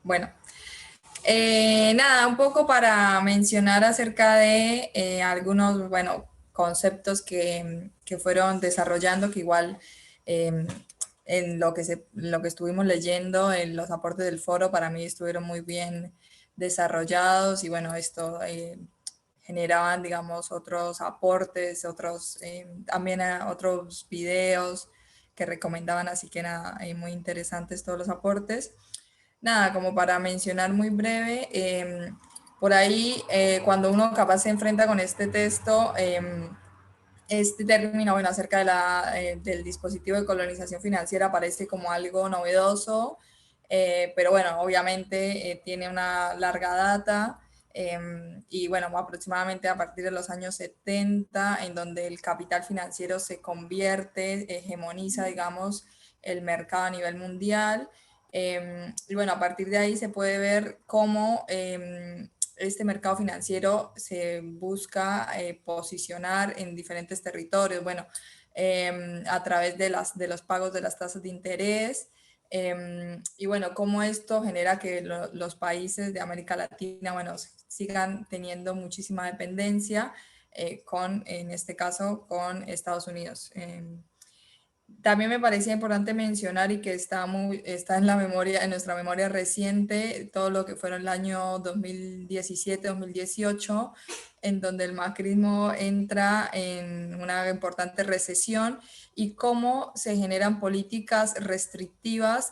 Bueno, nada, un poco para mencionar acerca de algunos, bueno, conceptos que fueron desarrollando, que igual eh, en lo que estuvimos leyendo, en los aportes del foro, para mí estuvieron muy bien desarrollados y bueno, esto generaban, digamos, otros aportes, otros, también otros videos que recomendaban, así que nada, muy interesantes todos los aportes. Nada, como para mencionar muy breve, por ahí cuando uno capaz se enfrenta con este texto, este término, bueno, acerca de del dispositivo de colonización financiera parece como algo novedoso, pero bueno, obviamente tiene una larga data y bueno, aproximadamente a partir de los años 70, en donde el capital financiero se convierte, hegemoniza, digamos, el mercado a nivel mundial. Y bueno, a partir de ahí se puede ver cómo este mercado financiero se busca posicionar en diferentes territorios, bueno, a través de los pagos de las tasas de interés. Y bueno, cómo esto genera que los países de América Latina, bueno, sigan teniendo muchísima dependencia en este caso, con Estados Unidos. También me parecía importante mencionar y que está en la memoria, en nuestra memoria reciente, todo lo que fueron el año 2017-2018, en donde el macrismo entra en una importante recesión y cómo se generan políticas restrictivas.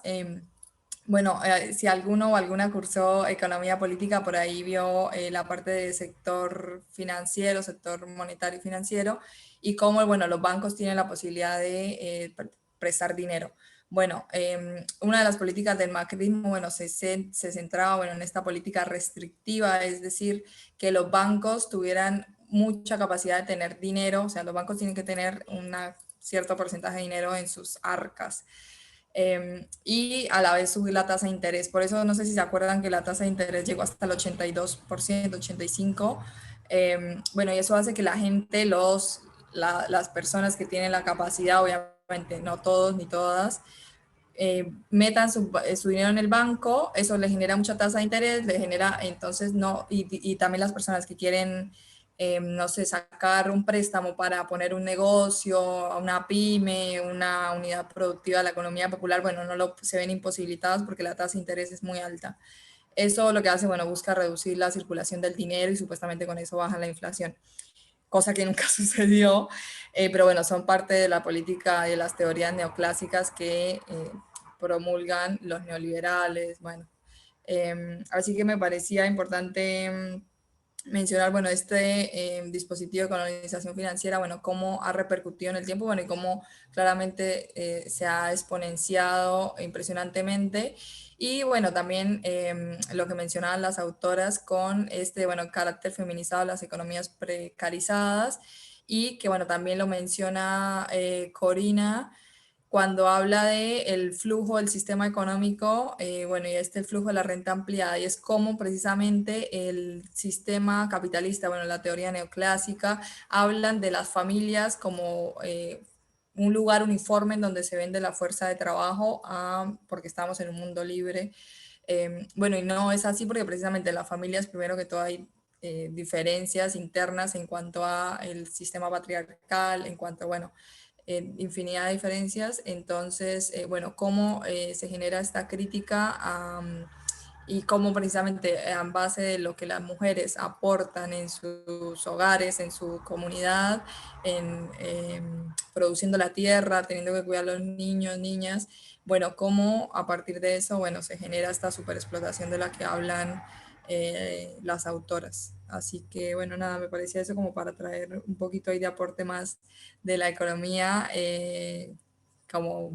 Bueno, si alguno o alguna cursó economía política, por ahí vio la parte del sector financiero, sector monetario y financiero, y cómo, bueno, los bancos tienen la posibilidad de prestar dinero. Bueno, una de las políticas del macrismo, bueno, se centraba, bueno, en esta política restrictiva, es decir, que los bancos tuvieran mucha capacidad de tener dinero, o sea, los bancos tienen que tener un cierto porcentaje de dinero en sus arcas y a la vez subir la tasa de interés. Por eso no sé si se acuerdan que la tasa de interés llegó hasta el 82%, 85%. Bueno, y eso hace que la gente, las personas que tienen la capacidad, obviamente no todos ni todas, metan su dinero en el banco, eso le genera mucha tasa de interés, le genera entonces no, y también las personas que quieren, no sé, sacar un préstamo para poner un negocio, una pyme, una unidad productiva de la economía popular, bueno, se ven imposibilitados porque la tasa de interés es muy alta. Eso lo que hace, bueno, busca reducir la circulación del dinero y supuestamente con eso baja la inflación, cosa que nunca sucedió, pero bueno, son parte de la política y de las teorías neoclásicas que promulgan los neoliberales, bueno. Así que me parecía importante mencionar, bueno, este dispositivo de colonización financiera, bueno, cómo ha repercutido en el tiempo, bueno, y cómo claramente se ha exponenciado impresionantemente. Y bueno, también lo que mencionaban las autoras con este, bueno, carácter feminizado de las economías precarizadas y que, bueno, también lo menciona Corina cuando habla de el flujo del sistema económico, bueno, y este flujo de la renta ampliada, y es como precisamente el sistema capitalista, bueno, la teoría neoclásica, hablan de las familias como un lugar uniforme en donde se vende la fuerza de trabajo, porque estamos en un mundo libre. Bueno, y no es así porque precisamente en las familias, primero que todo, hay diferencias internas en cuanto a el sistema patriarcal, en cuanto, bueno, infinidad de diferencias. Entonces, bueno, cómo se genera esta crítica y cómo precisamente en base de lo que las mujeres aportan en sus hogares, en su comunidad, produciendo la tierra, teniendo que cuidar a los niños, niñas, bueno, cómo a partir de eso, bueno, se genera esta superexplotación de la que hablan las autoras. Así que, bueno, nada, me parecía eso como para traer un poquito ahí de aporte más de la economía, como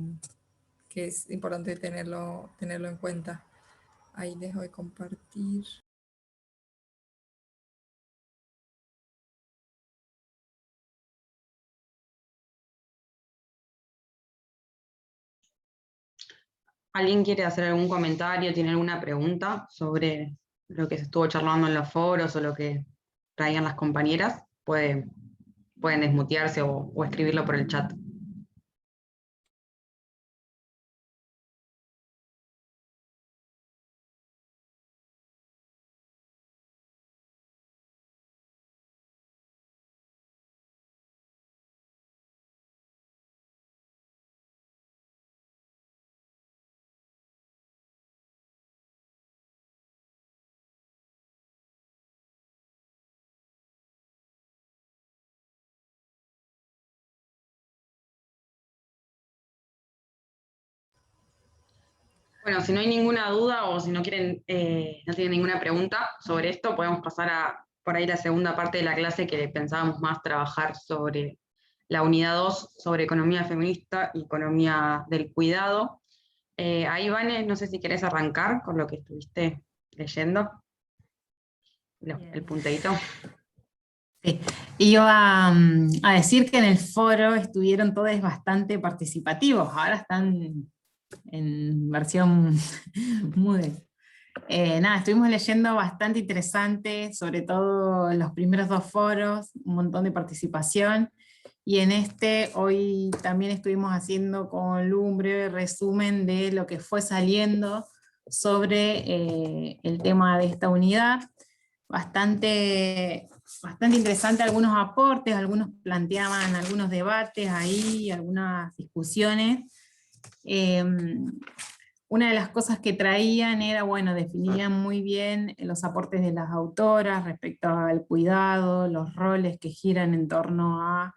que es importante tenerlo en cuenta. Ahí dejo de compartir. ¿Alguien quiere hacer algún comentario, tiene alguna pregunta sobre lo que se estuvo charlando en los foros o lo que traían las compañeras? Pueden desmutearse o escribirlo por el chat. Bueno, si no hay ninguna duda o si no quieren, no tienen ninguna pregunta sobre esto, podemos pasar a por ahí la segunda parte de la clase que pensábamos más trabajar sobre la unidad 2 sobre economía feminista y economía del cuidado. Ahí, Vane, no sé si querés arrancar con lo que estuviste leyendo, el Bien. punteíto. Sí. Y yo a decir que en el foro estuvieron todos bastante participativos, ahora están en versión Moodle. Nada, estuvimos leyendo bastante interesante, sobre todo los primeros dos foros, un montón de participación, y en este hoy también estuvimos haciendo con Lu un breve resumen de lo que fue saliendo sobre el tema de esta unidad. Bastante interesante algunos aportes, algunos planteaban algunos debates ahí, algunas discusiones. Eh, una de las cosas que traían era, bueno, definían muy bien los aportes de las autoras respecto al cuidado, los roles que giran en torno a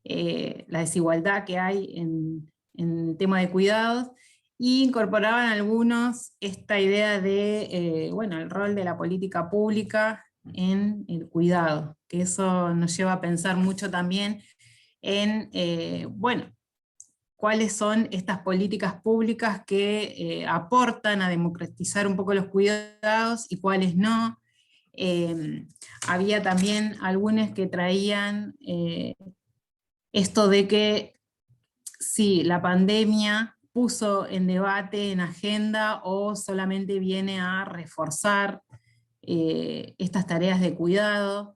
la desigualdad que hay en el tema de cuidados, y incorporaban algunos esta idea de, bueno, el rol de la política pública en el cuidado, que eso nos lleva a pensar mucho también en, bueno, cuáles son estas políticas públicas que aportan a democratizar un poco los cuidados y cuáles no. Había también algunos que traían esto de que si la pandemia puso en debate, en agenda, o solamente viene a reforzar estas tareas de cuidado.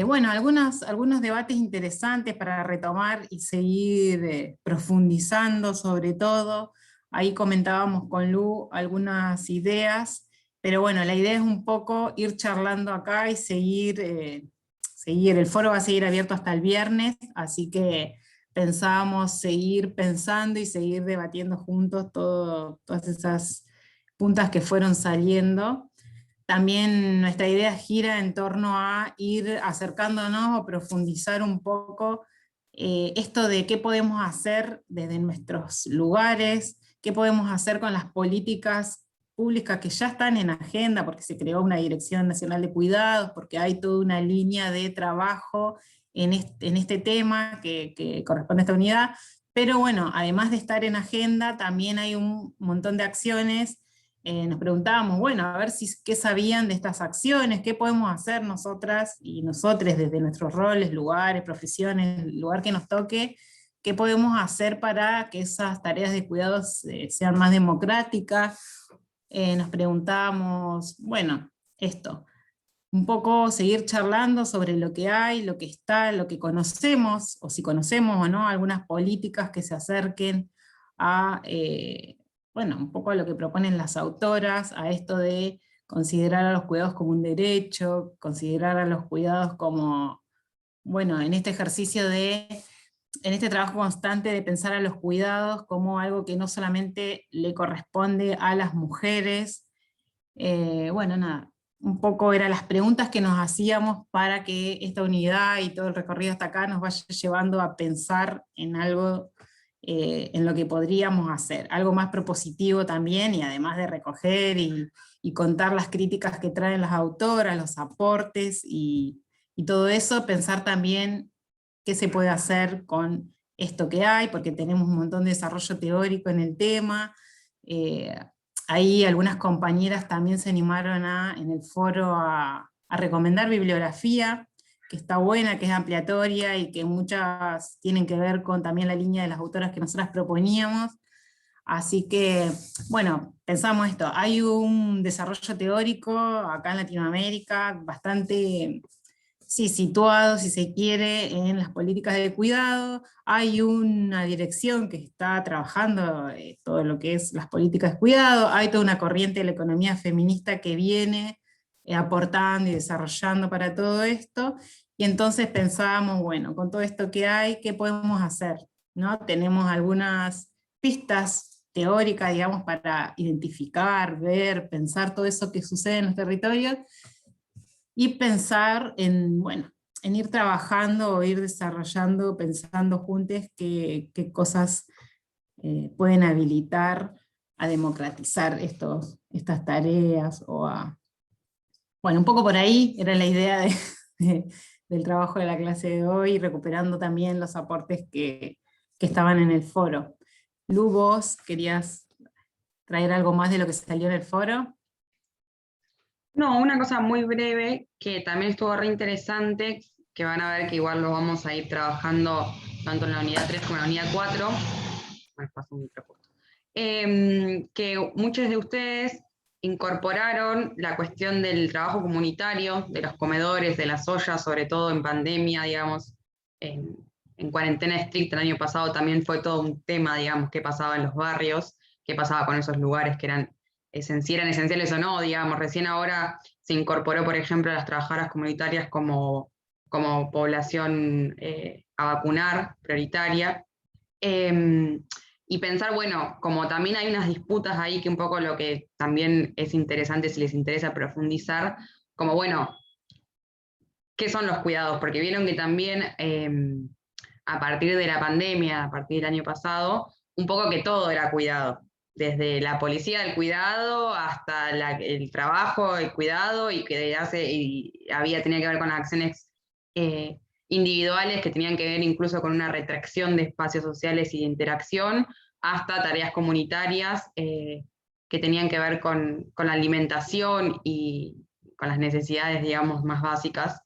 Bueno, algunos debates interesantes para retomar y seguir profundizando sobre todo. Ahí comentábamos con Lu algunas ideas, pero bueno, la idea es un poco ir charlando acá y seguir. El foro va a seguir abierto hasta el viernes, así que pensábamos seguir pensando y seguir debatiendo juntos todas esas puntas que fueron saliendo. También nuestra idea gira en torno a ir acercándonos o profundizar un poco esto de qué podemos hacer desde nuestros lugares, qué podemos hacer con las políticas públicas que ya están en agenda, porque se creó una Dirección Nacional de Cuidados, porque hay toda una línea de trabajo en este tema que corresponde a esta unidad. Pero bueno, además de estar en agenda, también hay un montón de acciones. Nos preguntábamos, bueno, a ver qué sabían de estas acciones, qué podemos hacer nosotras y nosotres desde nuestros roles, lugares, profesiones, el lugar que nos toque, qué podemos hacer para que esas tareas de cuidados sean más democráticas. Nos preguntábamos, bueno, esto, un poco seguir charlando sobre lo que hay, lo que está, lo que conocemos, o si conocemos o no, algunas políticas que se acerquen a, bueno, un poco a lo que proponen las autoras, a esto de considerar a los cuidados como un derecho, considerar a los cuidados como, bueno, en este ejercicio en este trabajo constante de pensar a los cuidados como algo que no solamente le corresponde a las mujeres. Bueno, nada, un poco eran las preguntas que nos hacíamos para que esta unidad y todo el recorrido hasta acá nos vaya llevando a pensar en algo, en lo que podríamos hacer, algo más propositivo también, y además de recoger y contar las críticas que traen las autoras, los aportes y todo eso, pensar también qué se puede hacer con esto que hay, porque tenemos un montón de desarrollo teórico en el tema. eh, Ahí algunas compañeras también se animaron en el foro a recomendar bibliografía, que está buena, que es ampliatoria y que muchas tienen que ver con también la línea de las autoras que nosotras proponíamos. Así que, bueno, pensamos esto, hay un desarrollo teórico acá en Latinoamérica bastante, sí, situado, si se quiere, en las políticas de cuidado. Hay una dirección que está trabajando todo lo que es las políticas de cuidado. Hay toda una corriente de la economía feminista que viene aportando y desarrollando para todo esto. Y entonces pensábamos, bueno, con todo esto que hay, ¿qué podemos hacer? ¿No? Tenemos algunas pistas teóricas, digamos, para identificar, ver, pensar todo eso que sucede en los territorios, y pensar en, bueno, en ir trabajando o ir desarrollando, pensando juntos qué cosas pueden habilitar democratizar estas tareas, bueno, un poco por ahí era la idea del trabajo de la clase de hoy, recuperando también los aportes que estaban en el foro. Lu, ¿vos querías traer algo más de lo que salió en el foro? No, una cosa muy breve, que también estuvo re interesante, que van a ver que igual lo vamos a ir trabajando tanto en la unidad 3 como en la unidad 4. Bueno, paso un micrófono. Que muchos de ustedes incorporaron la cuestión del trabajo comunitario, de los comedores, de las ollas, sobre todo en pandemia, digamos, en cuarentena estricta el año pasado también fue todo un tema, digamos, qué pasaba en los barrios, qué pasaba con esos lugares que eran esenciales o no, digamos. Recién ahora se incorporó, por ejemplo, a las trabajadoras comunitarias como población a vacunar, prioritaria. Y pensar, bueno, como también hay unas disputas ahí, que un poco lo que también es interesante si les interesa profundizar, como bueno, ¿qué son los cuidados? Porque vieron que también a partir de la pandemia, a partir del año pasado, un poco que todo era cuidado, desde la policía del cuidado hasta el trabajo, el cuidado, y que tenía que ver con las acciones individuales que tenían que ver incluso con una retracción de espacios sociales y de interacción, hasta tareas comunitarias que tenían que ver con la alimentación y con las necesidades, digamos, más básicas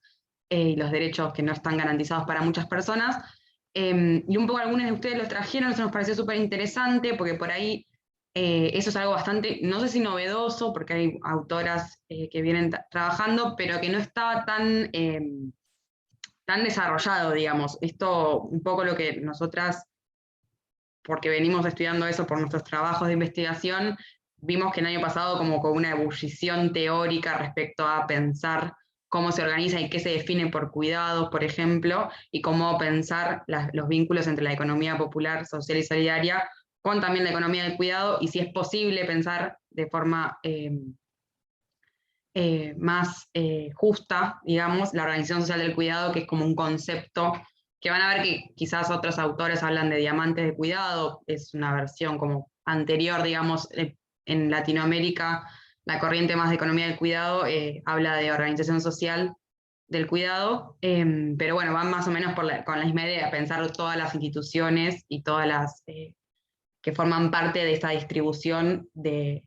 y los derechos que no están garantizados para muchas personas. Y un poco algunos de ustedes los trajeron, eso nos pareció súper interesante, porque por ahí eso es algo bastante, no sé si novedoso, porque hay autoras que vienen trabajando, pero que no estaba tan desarrollado, digamos. Esto, un poco lo que nosotras, porque venimos estudiando eso por nuestros trabajos de investigación, vimos que el año pasado como con una ebullición teórica respecto a pensar cómo se organiza y qué se define por cuidados, por ejemplo, y cómo pensar los vínculos entre la economía popular, social y solidaria con también la economía del cuidado, y si es posible pensar de forma más justa, digamos, la organización social del cuidado, que es como un concepto que van a ver que quizás otros autores hablan de diamantes de cuidado, es una versión como anterior, digamos, en Latinoamérica, la corriente más de economía del cuidado habla de organización social del cuidado, pero bueno, van más o menos con la misma idea, pensar todas las instituciones y todas las que forman parte de esta distribución de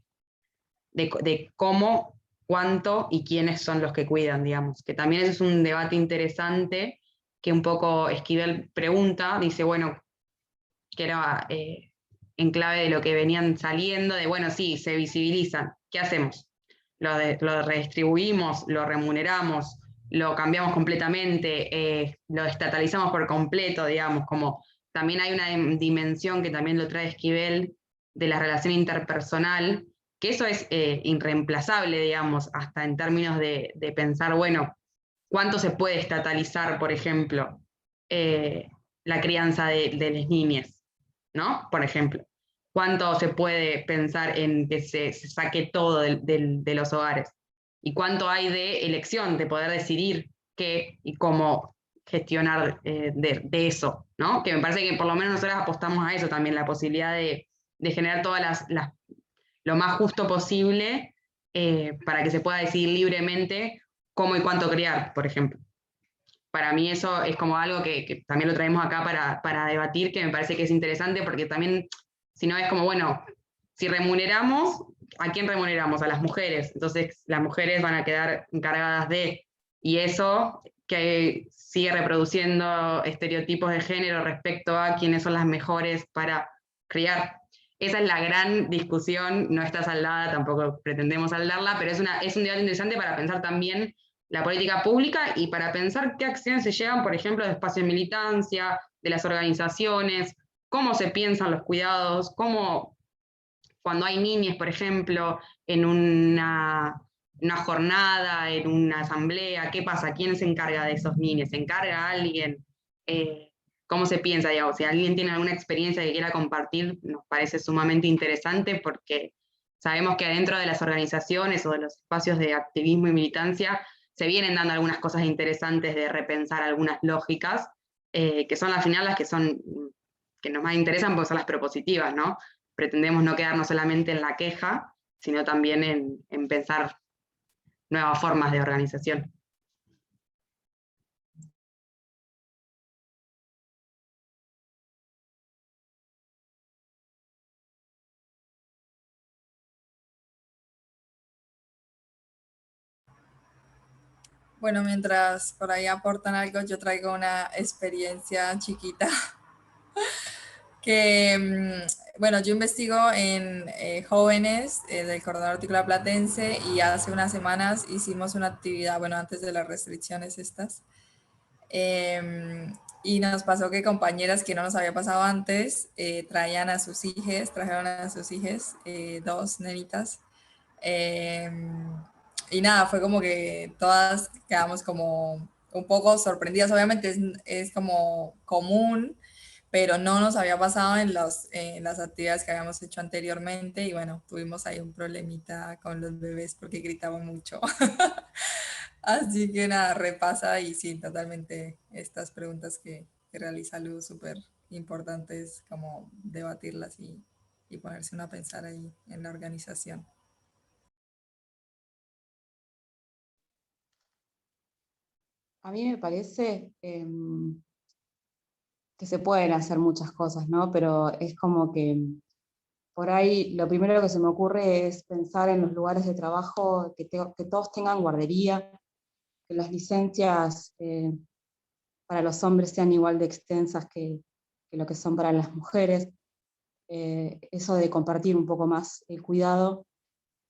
cómo, cuánto y quiénes son los que cuidan, digamos. Que también ese es un debate interesante que un poco Esquivel pregunta, dice, bueno, que era en clave de lo que venían saliendo, de bueno, sí, se visibilizan, ¿qué hacemos? Lo redistribuimos, lo remuneramos, lo cambiamos completamente, lo estatalizamos por completo, digamos, como también hay una dimensión que también lo trae Esquivel de la relación interpersonal, que eso es irreemplazable, digamos, hasta en términos de pensar, bueno, ¿cuánto se puede estatalizar, por ejemplo, la crianza de las niñas, ¿no? Por ejemplo. ¿Cuánto se puede pensar en que se saque todo de los hogares? ¿Y cuánto hay de elección, de poder decidir qué y cómo gestionar de eso, ¿no? Que me parece que por lo menos nosotros apostamos a eso también, la posibilidad de generar todas lo más justo posible para que se pueda decidir libremente cómo y cuánto criar, por ejemplo. Para mí eso es como algo que también lo traemos acá para debatir, que me parece que es interesante, porque también, si no es como, bueno, si remuneramos, ¿a quién remuneramos? A las mujeres. Entonces las mujeres van a quedar encargadas y eso que sigue reproduciendo estereotipos de género respecto a quiénes son las mejores para criar. Esa es la gran discusión, no está saldada, tampoco pretendemos saldarla, pero es un debate interesante para pensar también la política pública y para pensar qué acciones se llevan, por ejemplo, de espacio de militancia, de las organizaciones, cómo se piensan los cuidados, cómo cuando hay niñas, por ejemplo, en una jornada, en una asamblea, ¿qué pasa? ¿Quién se encarga de esos niños? ¿Se encarga alguien? ¿Cómo se piensa, digamos? Si alguien tiene alguna experiencia que quiera compartir, nos parece sumamente interesante porque sabemos que dentro de las organizaciones o de los espacios de activismo y militancia se vienen dando algunas cosas interesantes de repensar algunas lógicas, que son al final las que nos más interesan porque son las propositivas, ¿no? pretendemos no quedarnos solamente en la queja, sino también en pensar nuevas formas de organización. Bueno, mientras por ahí aportan algo, yo traigo una experiencia chiquita que, bueno, yo investigo en jóvenes del Corredor Articular Platense y hace unas semanas hicimos una actividad, bueno, antes de las restricciones estas, y nos pasó que compañeras que no nos había pasado antes trajeron a sus hijas, dos nenitas, y nada, fue como que todas quedamos como un poco sorprendidas. Obviamente es como común, pero no nos había pasado en las actividades que habíamos hecho anteriormente. Y bueno, tuvimos ahí un problemita con los bebés porque gritaban mucho. Así que nada, repasa y sí, totalmente estas preguntas que realiza Luz, súper importantes, como debatirlas y ponerse uno a pensar ahí en la organización. A mí me parece que se pueden hacer muchas cosas, ¿no? Pero es como que por ahí lo primero que se me ocurre es pensar en los lugares de trabajo, que todos tengan guardería, que las licencias para los hombres sean igual de extensas que lo que son para las mujeres, eso de compartir un poco más el cuidado.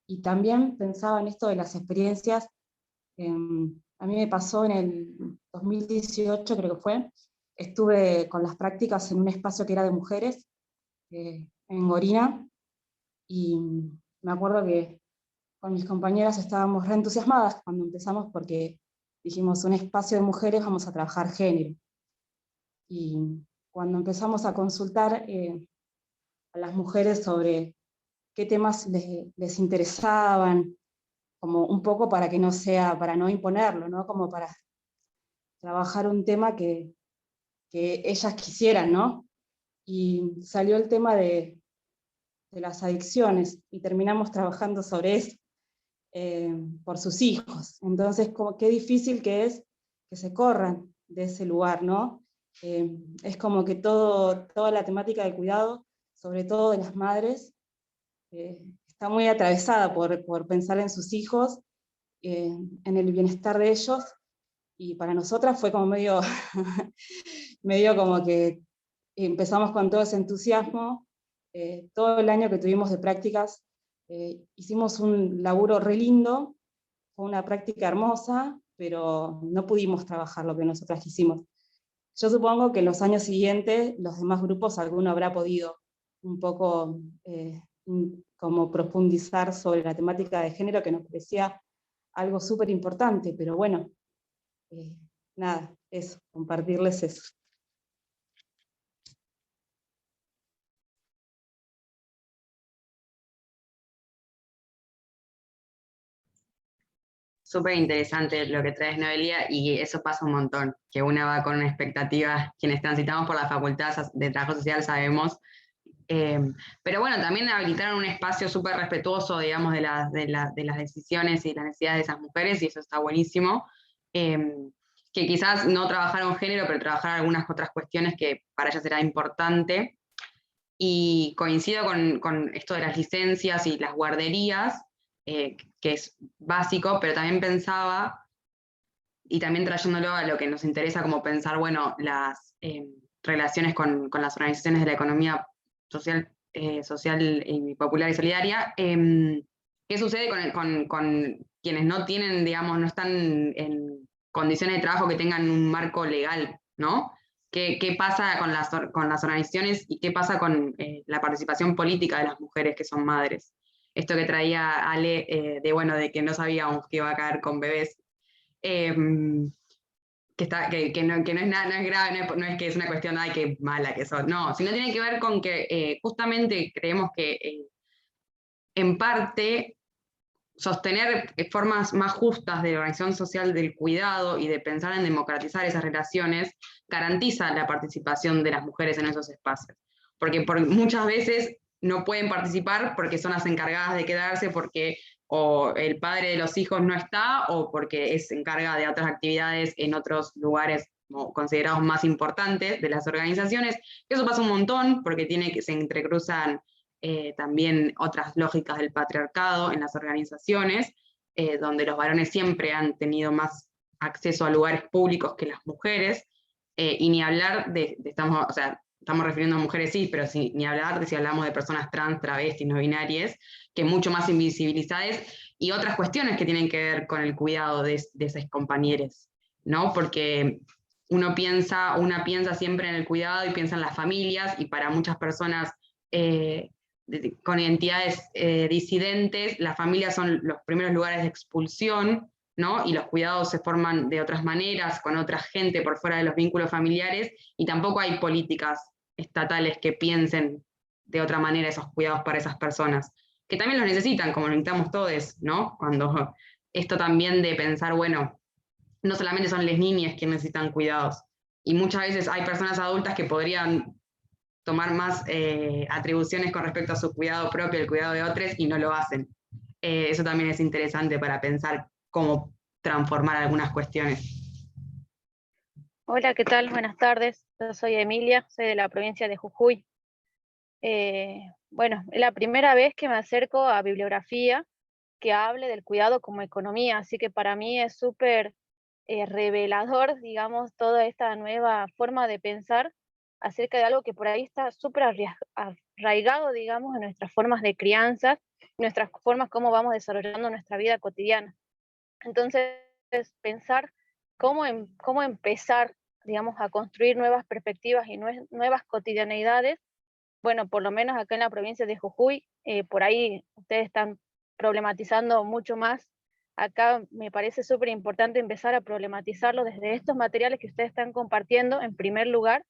Y también pensaba en esto de las experiencias. A mí me pasó en el 2018, creo que fue, estuve con las prácticas en un espacio que era de mujeres, en Gorina, y me acuerdo que con mis compañeras estábamos re entusiasmadas cuando empezamos porque dijimos, un espacio de mujeres, vamos a trabajar género. Y cuando empezamos a consultar a las mujeres sobre qué temas les interesaban, como un poco para que no sea, para no imponerlo, ¿no? Como para trabajar un tema que ellas quisieran, ¿no? Y salió el tema de las adicciones y terminamos trabajando sobre eso, por sus hijos. Entonces, como qué difícil que es que se corran de ese lugar, ¿no? Es como que toda la temática del cuidado, sobre todo de las madres, está muy atravesada por pensar en sus hijos, en el bienestar de ellos, y para nosotras fue como medio, medio como que empezamos con todo ese entusiasmo. Todo el año que tuvimos de prácticas, hicimos un laburo re lindo, fue una práctica hermosa, pero no pudimos trabajar lo que nosotras quisimos. Yo supongo que en los años siguientes, los demás grupos, alguno habrá podido un poco como profundizar sobre la temática de género, que nos parecía algo súper importante, pero bueno, nada, eso, compartirles eso. Súper interesante lo que traes, Noelia, y eso pasa un montón, que una va con una expectativa, quienes transitamos por la Facultad de Trabajo Social sabemos, pero bueno, también habilitaron un espacio súper respetuoso, digamos, de las decisiones y las necesidades de esas mujeres, y eso está buenísimo, que quizás no trabajaron género, pero trabajaron algunas otras cuestiones que para ellas era importante, y coincido con esto de las licencias y las guarderías, que es básico, pero también pensaba, y también trayéndolo a lo que nos interesa como pensar, bueno, las relaciones con las organizaciones de la economía social, social y popular y solidaria, ¿qué sucede con quienes no tienen, digamos, no están en condiciones de trabajo que tengan un marco legal, ¿no? ¿Qué pasa con las organizaciones y qué pasa con la participación política de las mujeres que son madres? Esto que traía Ale, de que no sabíamos que iba a caer con bebés, que no es nada, no es grave, no es que es una cuestión, ay, qué mala que son, no, sino tiene que ver con que justamente creemos que en parte sostener formas más justas de organización social del cuidado y de pensar en democratizar esas relaciones garantiza la participación de las mujeres en esos espacios. Porque muchas veces no pueden participar porque son las encargadas de quedarse, porque o el padre de los hijos no está, o porque se encarga de otras actividades en otros lugares considerados más importantes de las organizaciones. Eso pasa un montón, porque se entrecruzan también otras lógicas del patriarcado en las organizaciones, donde los varones siempre han tenido más acceso a lugares públicos que las mujeres, y ni hablar estamos refiriendo a mujeres sí, pero ni hablar de si hablamos de personas trans, travestis, no binarias, que mucho más invisibilizadas, y otras cuestiones que tienen que ver con el cuidado de esos compañeros, ¿no? Porque una piensa siempre en el cuidado y piensa en las familias, y para muchas personas con identidades disidentes, las familias son los primeros lugares de expulsión, ¿no? Y los cuidados se forman de otras maneras, con otra gente por fuera de los vínculos familiares, y tampoco hay políticas estatales que piensen de otra manera esos cuidados para esas personas, que también los necesitan, como lo necesitamos todos, ¿no? Cuando esto también de pensar, bueno, no solamente son las niñas quienes necesitan cuidados, y muchas veces hay personas adultas que podrían tomar más atribuciones con respecto a su cuidado propio, el cuidado de otros, y no lo hacen. Eso también es interesante para pensar cómo transformar algunas cuestiones. Hola, ¿qué tal? Buenas tardes. Yo soy Emilia, soy de la provincia de Jujuy. Bueno, es la primera vez que me acerco a bibliografía que hable del cuidado como economía, así que para mí es súper revelador, digamos, toda esta nueva forma de pensar acerca de algo que por ahí está súper arraigado, digamos, en nuestras formas de crianza, nuestras formas como vamos desarrollando nuestra vida cotidiana. Entonces, pensar cómo empezar, digamos, a construir nuevas perspectivas y nuevas cotidianeidades. Bueno, por lo menos acá en la provincia de Jujuy, por ahí ustedes están problematizando mucho más. Acá me parece súper importante empezar a problematizarlo desde estos materiales que ustedes están compartiendo, en primer lugar.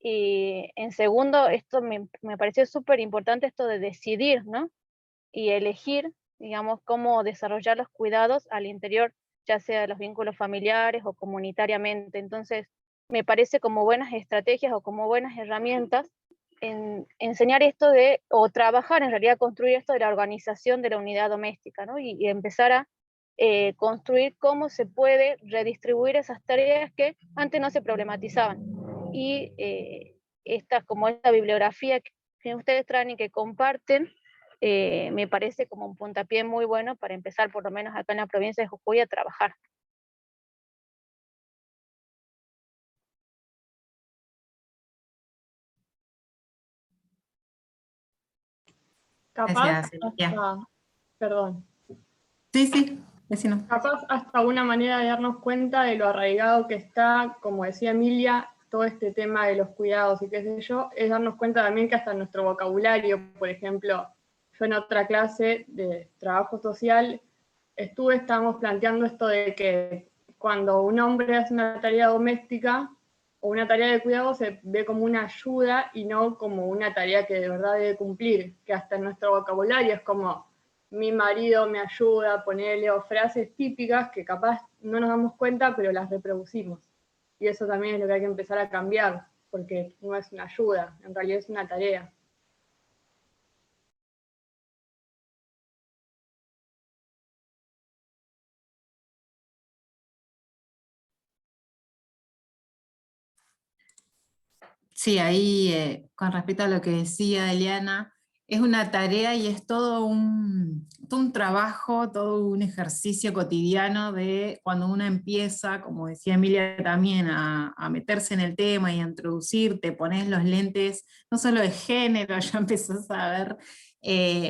Y en segundo, esto me pareció súper importante, esto de decidir, ¿no? Y elegir, digamos, cómo desarrollar los cuidados al interior, ya sea de los vínculos familiares o comunitariamente. Entonces, me parece como buenas estrategias o como buenas herramientas en enseñar esto o trabajar, en realidad construir esto de la organización de la unidad doméstica, ¿no? Y empezar a construir cómo se puede redistribuir esas tareas que antes no se problematizaban. Y como esta bibliografía que ustedes traen y que comparten, me parece como un puntapié muy bueno para empezar, por lo menos acá en la provincia de Jujuy, a trabajar. Capaz Gracias, Emilia. hasta, perdón, Sí, vecino. capaz hasta una manera de darnos cuenta de lo arraigado que está, como decía Emilia, todo este tema de los cuidados y qué sé yo, es darnos cuenta también que hasta en nuestro vocabulario, por ejemplo, yo en otra clase de trabajo social estábamos planteando esto de que cuando un hombre hace una tarea doméstica o una tarea de cuidado se ve como una ayuda y no como una tarea que de verdad debe cumplir, que hasta en nuestro vocabulario es como mi marido me ayuda, ponerle o frases típicas que capaz no nos damos cuenta, pero las reproducimos. Y eso también es lo que hay que empezar a cambiar, porque no es una ayuda, en realidad es una tarea. Sí, ahí con respecto a lo que decía Eliana, es una tarea y es todo un trabajo, todo un ejercicio cotidiano de cuando uno empieza, como decía Emilia también, a meterse en el tema y a introducirte, pones los lentes, no solo de género, ya empezás a ver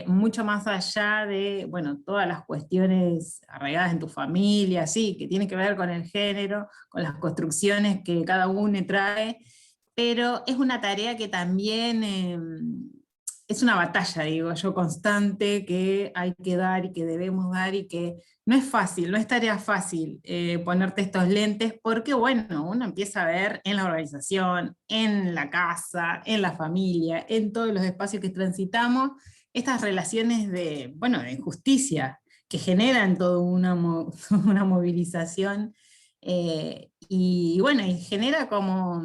mucho más allá de, bueno, todas las cuestiones arraigadas en tu familia, sí, que tienen que ver con el género, con las construcciones que cada uno trae, pero es una tarea que también es una batalla, digo yo, constante, que hay que dar y que debemos dar, y que no es fácil, no es tarea fácil ponerte estos lentes, porque bueno, uno empieza a ver en la organización, en la casa, en la familia, en todos los espacios que transitamos, estas relaciones bueno, de injusticia, que generan toda una movilización, y bueno, y genera como...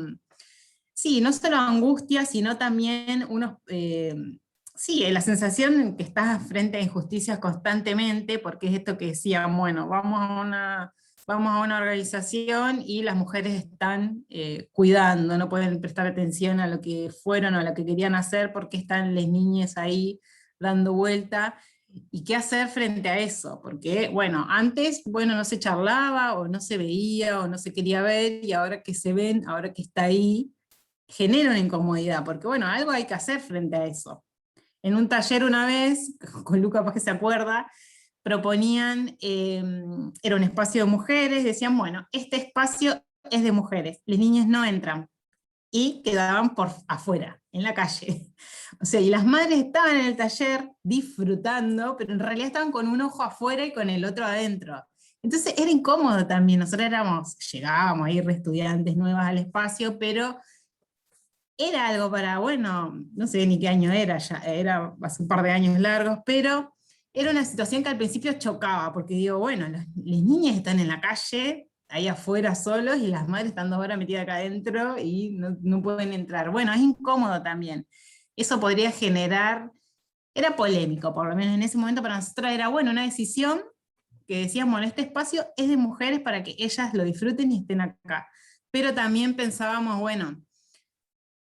Sí, no solo angustia, sino también unos sí, la sensación en que estás frente a injusticias constantemente, porque es esto que decían, bueno, vamos a una organización y las mujeres están cuidando, no pueden prestar atención a lo que fueron o a lo que querían hacer porque están las niñas ahí dando vuelta. ¿Y qué hacer frente a eso? Porque, bueno, antes, bueno, no se charlaba, o no se veía, o no se quería ver, y ahora que se ven, ahora que está ahí, genera una incomodidad, porque, bueno, algo hay que hacer frente a eso. En un taller una vez, con Luca capaz que se acuerda, proponían, era un espacio de mujeres, decían, bueno, este espacio es de mujeres, las niñas no entran, y quedaban por afuera, en la calle. O sea, y las madres estaban en el taller disfrutando, pero en realidad estaban con un ojo afuera y con el otro adentro. Entonces era incómodo también, nosotros llegábamos a ir estudiantes nuevas al espacio, pero era algo para, bueno, no sé ni qué año era, ya era hace un par de años largos, pero era una situación que al principio chocaba, porque digo, bueno, las niñas están en la calle, ahí afuera solos, y las madres están 2 horas metidas acá adentro y no pueden entrar. Bueno, es incómodo también. Eso podría generar, era polémico, por lo menos en ese momento para nosotros era, bueno, una decisión que decíamos, bueno, este espacio es de mujeres para que ellas lo disfruten y estén acá. Pero también pensábamos, bueno,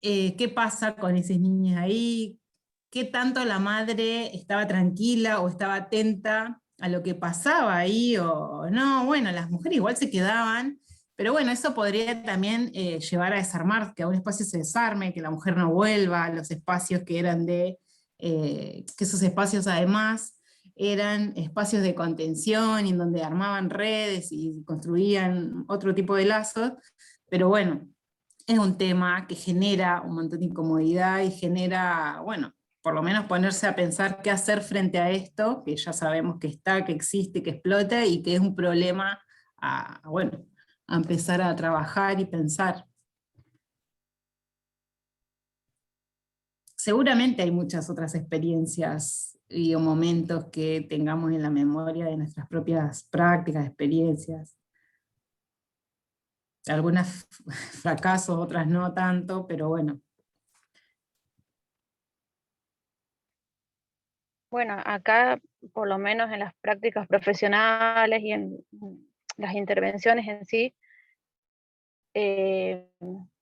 qué pasa con esas niñas ahí, qué tanto la madre estaba tranquila o estaba atenta a lo que pasaba ahí o no. Bueno, las mujeres igual se quedaban, pero bueno, eso podría también llevar a desarmar, que a un espacio se desarme, que la mujer no vuelva a los espacios que eran que esos espacios además eran espacios de contención y en donde armaban redes y construían otro tipo de lazos, pero bueno, es un tema que genera un montón de incomodidad y genera, bueno, por lo menos ponerse a pensar qué hacer frente a esto, que ya sabemos que está, que existe, que explota y que es un problema bueno, a empezar a trabajar y pensar. Seguramente hay muchas otras experiencias y o momentos que tengamos en la memoria de nuestras propias prácticas, experiencias. Algunas fracasos, otras no tanto, pero bueno. Bueno, acá, por lo menos en las prácticas profesionales y en las intervenciones en sí,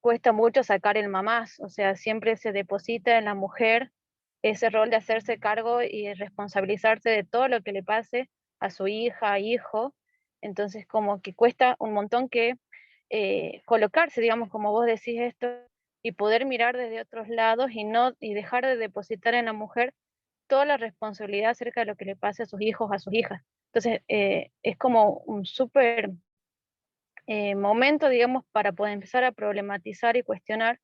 cuesta mucho sacar el mamás, o sea, siempre se deposita en la mujer ese rol de hacerse cargo y responsabilizarse de todo lo que le pase a su hija, hijo, entonces como que cuesta un montón que colocarse, digamos, como vos decís esto, y poder mirar desde otros lados y dejar de depositar en la mujer toda la responsabilidad acerca de lo que le pase a sus hijos, a sus hijas. Entonces, es como un súper momento, digamos, para poder empezar a problematizar y cuestionar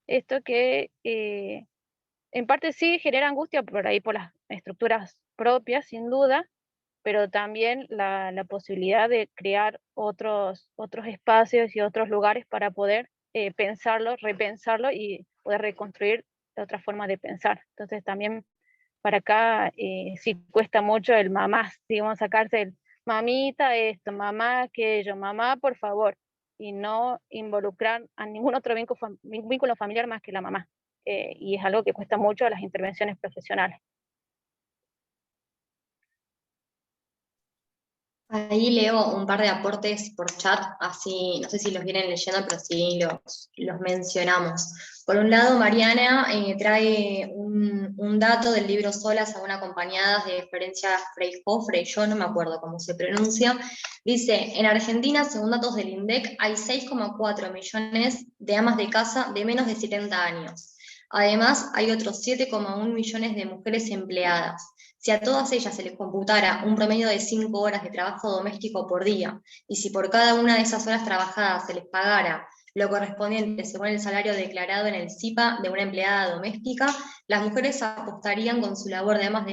esto que en parte sí genera angustia por ahí por las estructuras propias, sin duda, pero también la posibilidad de crear otros espacios y otros lugares para poder pensarlo, repensarlo y poder reconstruir otra forma de pensar. Entonces también para acá sí cuesta mucho el mamá, digamos, sacarse el mamita esto, mamá aquello, mamá por favor, y no involucrar a ningún otro vínculo familiar más que la mamá. Y es algo que cuesta mucho a las intervenciones profesionales. Ahí leo un par de aportes por chat, así no sé si los vienen leyendo, pero sí los mencionamos. Por un lado, Mariana trae un dato del libro Solas aún acompañadas de Florencia Freijó, no me acuerdo cómo se pronuncia. Dice, en Argentina, según datos del INDEC, hay 6,4 millones de amas de casa de menos de 70 años. Además, hay otros 7,1 millones de mujeres empleadas. Si a todas ellas se les computara un promedio de 5 horas de trabajo doméstico por día, y si por cada una de esas horas trabajadas se les pagara lo correspondiente según el salario declarado en el CIPA de una empleada doméstica, las mujeres aportarían con su labor de amas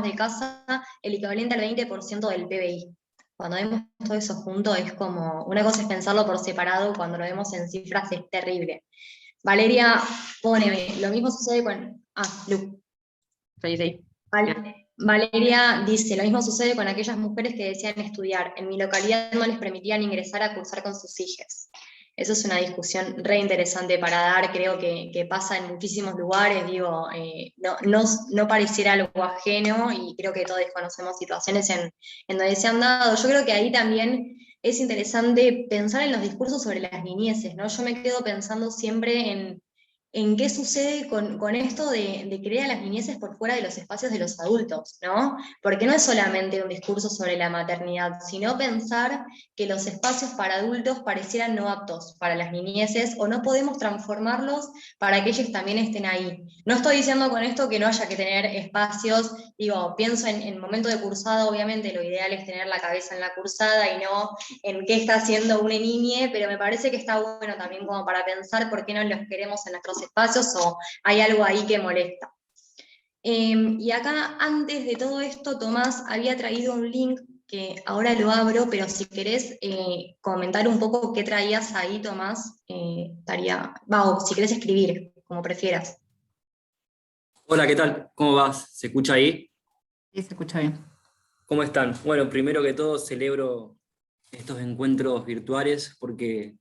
de casa el equivalente al 20% del PBI. Cuando vemos todo eso junto es como, una cosa es pensarlo por separado, cuando lo vemos en cifras es terrible. Valeria pone, lo mismo sucede con... Lu. Valeria dice, lo mismo sucede con aquellas mujeres que desean estudiar. En mi localidad no les permitían ingresar a cursar con sus hijas. Eso es una discusión re interesante para dar, creo que pasa en muchísimos lugares, digo, no pareciera algo ajeno y creo que todos conocemos situaciones en donde se han dado. Yo creo que ahí también es interesante pensar en los discursos sobre las niñeces, ¿no? Yo me quedo pensando siempre en qué sucede con esto de creer a las niñeces por fuera de los espacios de los adultos, ¿no? Porque no es solamente un discurso sobre la maternidad, sino pensar que los espacios para adultos parecieran no aptos para las niñeces o no podemos transformarlos para que ellos también estén ahí. No estoy diciendo con esto que no haya que tener espacios, digo, pienso en momento de cursada, obviamente lo ideal es tener la cabeza en la cursada y no en qué está haciendo una niñe, pero me parece que está bueno también como para pensar por qué no los queremos en nuestros espacios o hay algo ahí que molesta. Y acá, antes de todo esto, Tomás había traído un link que ahora lo abro, pero si querés comentar un poco qué traías ahí, Tomás, o si querés escribir, como prefieras. Hola, ¿qué tal? ¿Cómo vas? ¿Se escucha ahí? Sí, se escucha bien. ¿Cómo están? Bueno, primero que todo celebro estos encuentros virtuales porque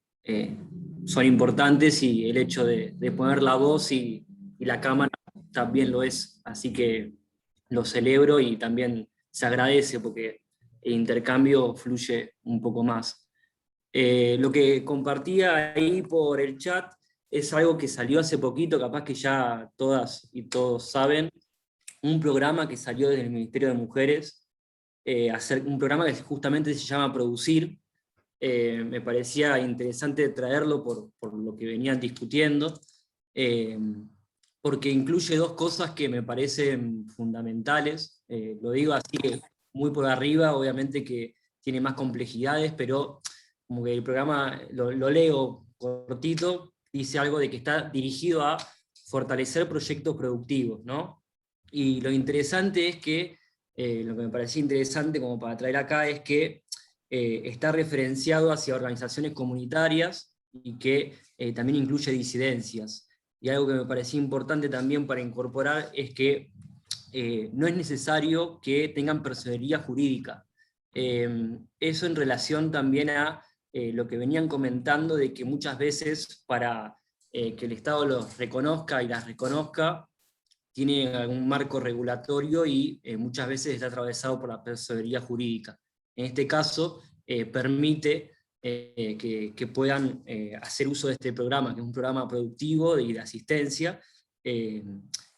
son importantes y el hecho de poner la voz y la cámara también lo es. Así que lo celebro y también se agradece porque el intercambio fluye un poco más. Lo que compartía ahí por el chat es algo que salió hace poquito, capaz que ya todas y todos saben, un programa que salió desde el Ministerio de Mujeres, un programa que justamente se llama Producir. Me parecía interesante traerlo por lo que venían discutiendo, porque incluye dos cosas que me parecen fundamentales. Lo digo así que muy por arriba, obviamente que tiene más complejidades, pero como que el programa, lo leo cortito, dice algo de que está dirigido a fortalecer proyectos productivos, ¿no? Y lo interesante es que, lo que me parecía interesante como para traer acá es que está referenciado hacia organizaciones comunitarias y que también incluye disidencias. Y algo que me parecía importante también para incorporar es que no es necesario que tengan personería jurídica. Eso en relación también a lo que venían comentando de que muchas veces para que el Estado los reconozca y las reconozca, tiene algún marco regulatorio y muchas veces está atravesado por la personería jurídica. En este caso, permite que puedan hacer uso de este programa, que es un programa productivo y de asistencia,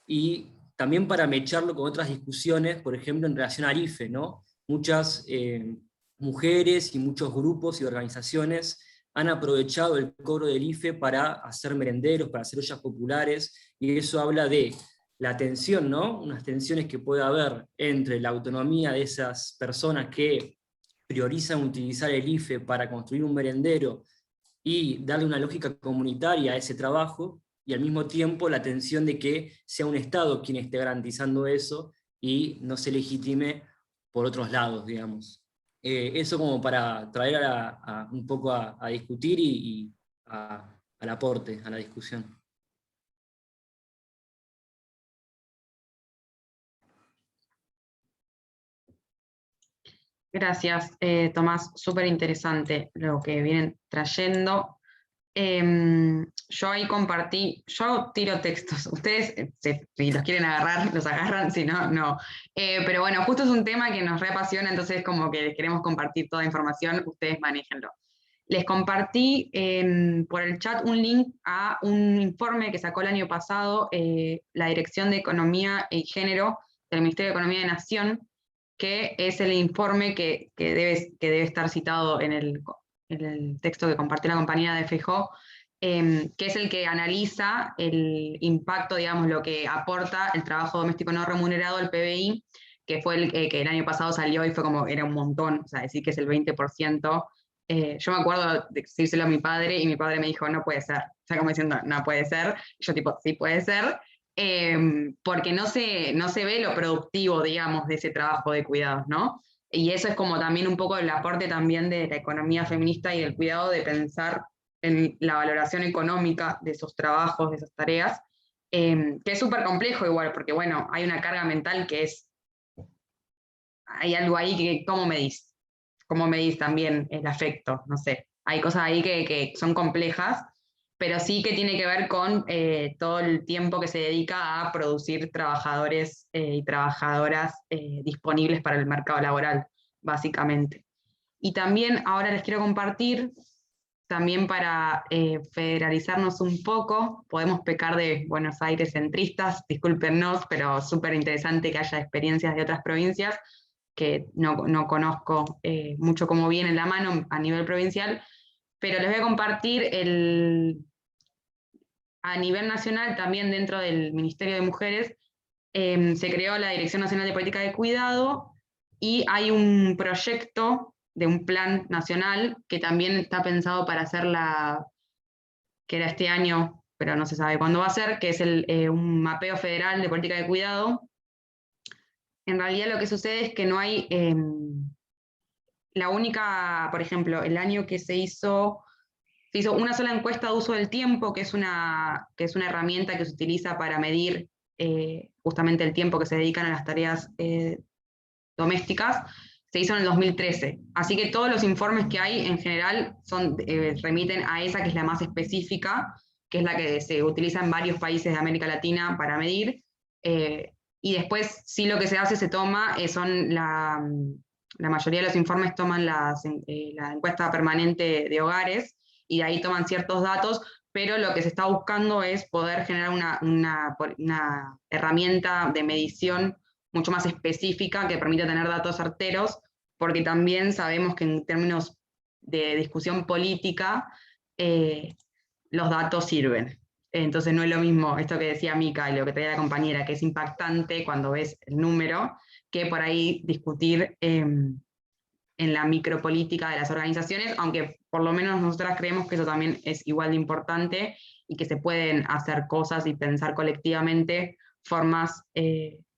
y también para mecharlo con otras discusiones, por ejemplo, en relación al IFE, ¿no? Muchas mujeres y muchos grupos y organizaciones han aprovechado el cobro del IFE para hacer merenderos, para hacer ollas populares, y eso habla de la tensión, ¿no? Unas tensiones que puede haber entre la autonomía de esas personas que priorizan utilizar el IFE para construir un merendero y darle una lógica comunitaria a ese trabajo, y al mismo tiempo la tensión de que sea un Estado quien esté garantizando eso y no se legitime por otros lados, digamos. Eso como para traer un poco a discutir y al aporte, a la discusión. Gracias, Tomás, súper interesante lo que vienen trayendo. Yo ahí compartí, yo tiro textos, ustedes si los quieren agarrar, los agarran, si no, no. Pero bueno, justo es un tema que nos reapasiona, entonces como que les queremos compartir toda la información, ustedes manéjenlo. Les compartí por el chat un link a un informe que sacó el año pasado la Dirección de Economía y Género del Ministerio de Economía de Nación, que es el informe que debe estar citado en el texto que compartió la compañera de FEJO, que es el que analiza el impacto, digamos, lo que aporta el trabajo doméstico no remunerado al PBI, que fue el que el año pasado salió y fue como, era un montón, o sea, decir que es el 20%. Yo me acuerdo de decírselo a mi padre y mi padre me dijo, no puede ser. O sea, como diciendo, no puede ser. Y yo tipo, sí puede ser. Porque no se ve lo productivo, digamos, de ese trabajo de cuidados, ¿no? Y eso es como también un poco el aporte también de la economía feminista y del cuidado, de pensar en la valoración económica de esos trabajos, de esas tareas, que es súper complejo igual, porque bueno, hay una carga mental que hay algo ahí que, ¿cómo medís? ¿Cómo medís también el afecto? No sé, hay cosas ahí que son complejas, pero sí que tiene que ver con todo el tiempo que se dedica a producir trabajadores y trabajadoras disponibles para el mercado laboral, básicamente. Y también ahora les quiero compartir, también para federalizarnos un poco, podemos pecar de Buenos Aires centristas, discúlpennos, pero súper interesante que haya experiencias de otras provincias, que no conozco mucho cómo viene la mano a nivel provincial, pero les voy a compartir a nivel nacional, también dentro del Ministerio de Mujeres, se creó la Dirección Nacional de Política de Cuidado y hay un proyecto de un plan nacional que también está pensado para hacer que era este año, pero no se sabe cuándo va a ser, que es un mapeo federal de política de cuidado. En realidad lo que sucede es que no hay, la única, por ejemplo, el año que se hizo una sola encuesta de uso del tiempo, que es una herramienta que se utiliza para medir justamente el tiempo que se dedican a las tareas domésticas, se hizo en el 2013. Así que todos los informes que hay en general remiten a esa que es la más específica, que es la que se utiliza en varios países de América Latina para medir. Y después sí lo que se hace, se toma, la mayoría de los informes toman la encuesta permanente de hogares, y de ahí toman ciertos datos, pero lo que se está buscando es poder generar una herramienta de medición mucho más específica que permita tener datos certeros, porque también sabemos que en términos de discusión política, los datos sirven. Entonces no es lo mismo esto que decía Mica y lo que traía la compañera, que es impactante cuando ves el número, que por ahí discutir en la micropolítica de las organizaciones, aunque por lo menos nosotras creemos que eso también es igual de importante y que se pueden hacer cosas y pensar colectivamente formas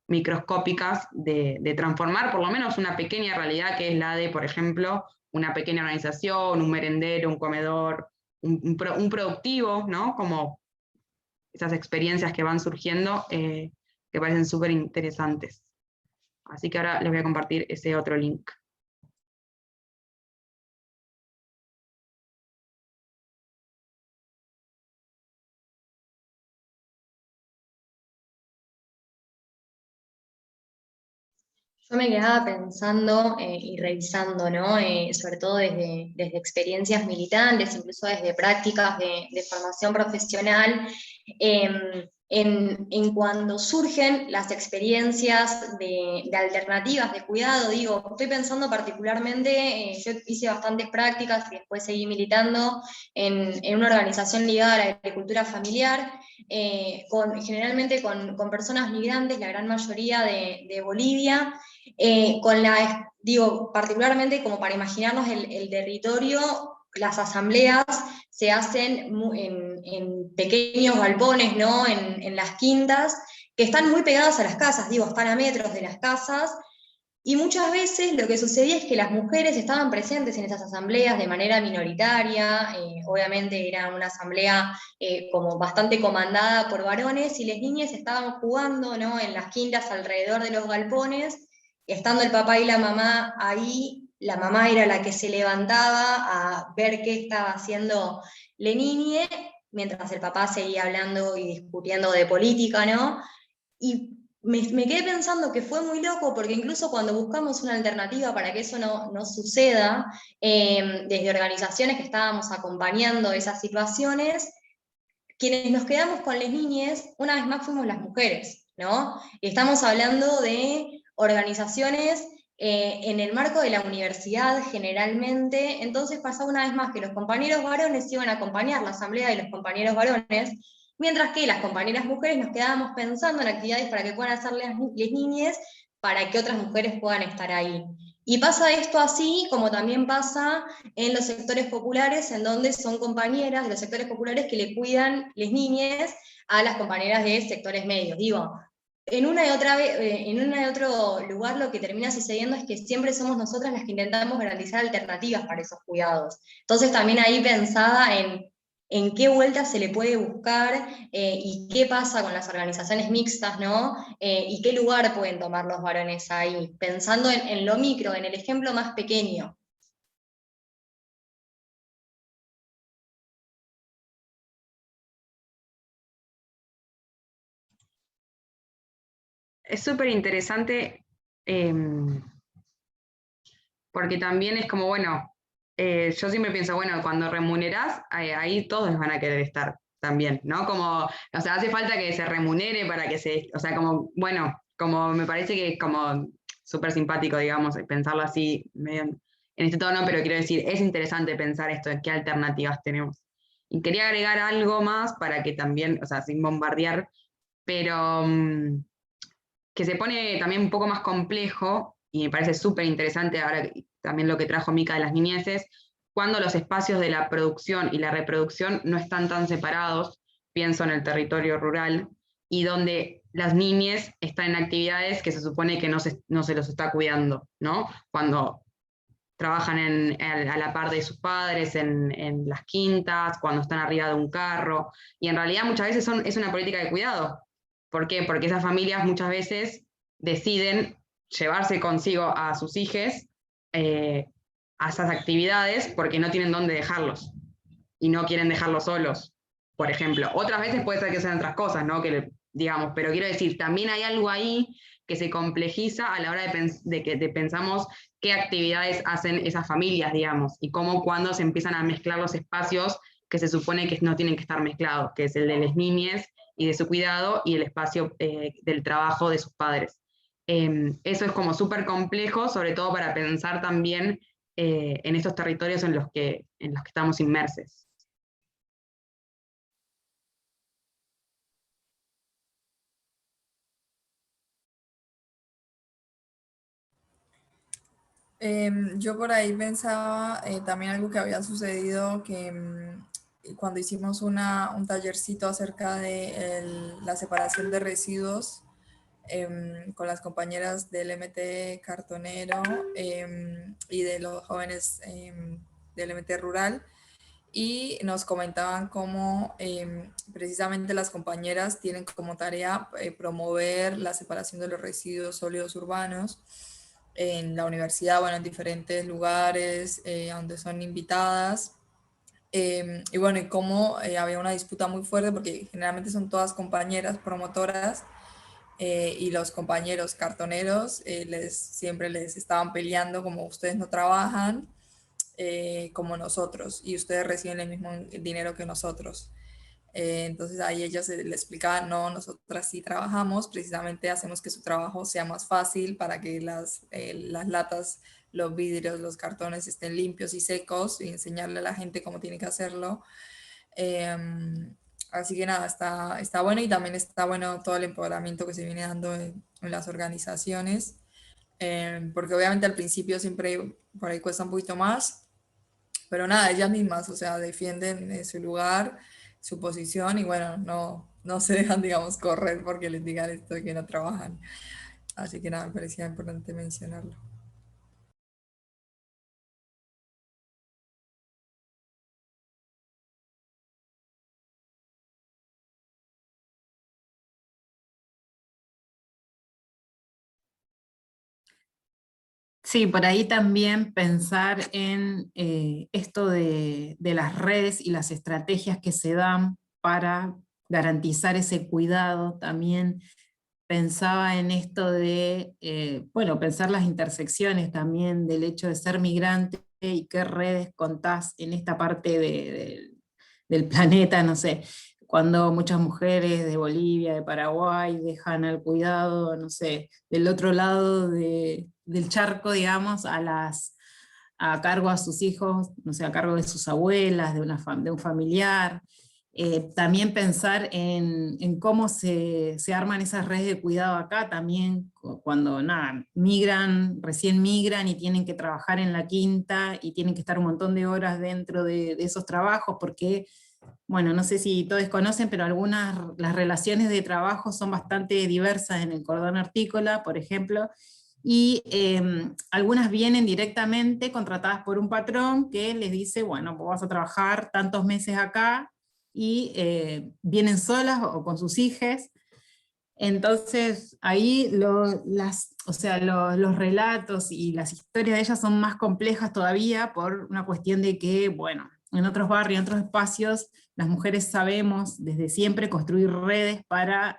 microscópicas de transformar por lo menos una pequeña realidad, que es la de, por ejemplo, una pequeña organización, un merendero, un comedor, un productivo, ¿no? Como esas experiencias que van surgiendo que parecen súper interesantes. Así que ahora les voy a compartir ese otro link. Yo me quedaba pensando y revisando, ¿no? Sobre todo desde experiencias militantes, incluso desde prácticas de formación profesional, en cuando surgen las experiencias de alternativas de cuidado. Digo, estoy pensando particularmente, yo hice bastantes prácticas y después seguí militando en una organización ligada a la agricultura familiar, generalmente con personas migrantes, la gran mayoría de Bolivia, digo, particularmente como para imaginarnos el territorio, las asambleas se hacen en pequeños galpones, ¿no? En las quintas, que están muy pegadas a las casas, digo, están a metros de las casas, y muchas veces lo que sucedía es que las mujeres estaban presentes en esas asambleas de manera minoritaria, obviamente era una asamblea como bastante comandada por varones, y las niñas estaban jugando, ¿no? En las quintas alrededor de los galpones, estando el papá y la mamá ahí. La mamá era la que se levantaba a ver qué estaba haciendo la niña, mientras el papá seguía hablando y discutiendo de política, ¿no? Y me quedé pensando que fue muy loco, porque incluso cuando buscamos una alternativa para que eso no suceda, desde organizaciones que estábamos acompañando esas situaciones, quienes nos quedamos con las niñas, una vez más fuimos las mujeres, ¿no? Estamos hablando de organizaciones en el marco de la universidad generalmente, entonces pasaba una vez más que los compañeros varones iban a acompañar la asamblea de los compañeros varones, mientras que las compañeras mujeres nos quedábamos pensando en actividades para que puedan hacer las niñas, para que otras mujeres puedan estar ahí. Y pasa esto así, como también pasa en los sectores populares, en donde son compañeras de los sectores populares que le cuidan las niñas a las compañeras de sectores medios. Digo, en una y otro lugar lo que termina sucediendo es que siempre somos nosotras las que intentamos garantizar alternativas para esos cuidados. Entonces también ahí pensaba en qué vueltas se le puede buscar y qué pasa con las organizaciones mixtas, ¿no? Y qué lugar pueden tomar los varones ahí, pensando en lo micro, en el ejemplo más pequeño. es súper interesante porque también es como, bueno, yo siempre pienso, bueno, cuando remunerás, ahí todos van a querer estar también, ¿no? Como, o sea, hace falta que se remunere para que se, o sea, como, bueno, como me parece que es como súper simpático, digamos, pensarlo así, medio en este tono, pero quiero decir, es interesante pensar esto, de qué alternativas tenemos. Y quería agregar algo más para que también, o sea, sin bombardear, pero que se pone también un poco más complejo, y me parece súper interesante ahora también lo que trajo Mica de las niñeces, cuando los espacios de la producción y la reproducción no están tan separados, pienso en el territorio rural, y donde las niñas están en actividades que se supone que no se los está cuidando, ¿no? Cuando trabajan a la par de sus padres en las quintas, cuando están arriba de un carro, y en realidad muchas veces es una política de cuidado. ¿Por qué? Porque esas familias muchas veces deciden llevarse consigo a sus hijos a esas actividades porque no tienen dónde dejarlos y no quieren dejarlos solos, por ejemplo. Otras veces puede ser que sean otras cosas, ¿no? Que digamos, pero quiero decir, también hay algo ahí que se complejiza a la hora de pensamos qué actividades hacen esas familias, digamos, y cómo cuando se empiezan a mezclar los espacios que se supone que no tienen que estar mezclados, que es el de las niñas y de su cuidado y el espacio del trabajo de sus padres. Eso es como súper complejo, sobre todo para pensar también en estos territorios en los que estamos inmersos. Yo por ahí pensaba también algo que había sucedido, que cuando hicimos un tallercito acerca de la separación de residuos con las compañeras del MT Cartonero y de los jóvenes del MT Rural, y nos comentaban cómo precisamente las compañeras tienen como tarea promover la separación de los residuos sólidos urbanos en la universidad, bueno, en diferentes lugares donde son invitadas. Y bueno, y cómo había una disputa muy fuerte porque generalmente son todas compañeras promotoras y los compañeros cartoneros siempre les estaban peleando como ustedes no trabajan como nosotros y ustedes reciben el mismo dinero que nosotros. Entonces ahí ellas le explicaban, no, nosotras sí trabajamos, precisamente hacemos que su trabajo sea más fácil para que las latas, los vidrios, los cartones estén limpios y secos y enseñarle a la gente cómo tiene que hacerlo. Así que nada, está bueno y también está bueno todo el empoderamiento que se viene dando en las organizaciones, porque obviamente al principio siempre por ahí cuesta un poquito más, pero nada, ellas mismas, o sea, defienden su lugar, su posición y bueno, no se dejan, digamos, correr porque les digan esto de que no trabajan. Así que nada, me parecía importante mencionarlo. Sí, por ahí también pensar en esto de las redes y las estrategias que se dan para garantizar ese cuidado. También pensaba en esto de, bueno, pensar las intersecciones también del hecho de ser migrante y qué redes contás en esta parte del planeta, no sé, cuando muchas mujeres de Bolivia, de Paraguay, dejan al cuidado, no sé, del otro lado del charco, digamos, a cargo a sus hijos, no sé, a cargo de sus abuelas, de un familiar. También pensar en cómo se arman esas redes de cuidado acá, también cuando nada, recién migran y tienen que trabajar en la quinta y tienen que estar un montón de horas dentro de esos trabajos, porque bueno, no sé si todos conocen, pero las relaciones de trabajo son bastante diversas en el cordón hortícola, por ejemplo, y algunas vienen directamente contratadas por un patrón que les dice, bueno, vos vas a trabajar tantos meses acá, y vienen solas o con sus hijas. Entonces ahí o sea, los relatos y las historias de ellas son más complejas todavía por una cuestión de que, bueno, en otros barrios, en otros espacios, las mujeres sabemos desde siempre construir redes para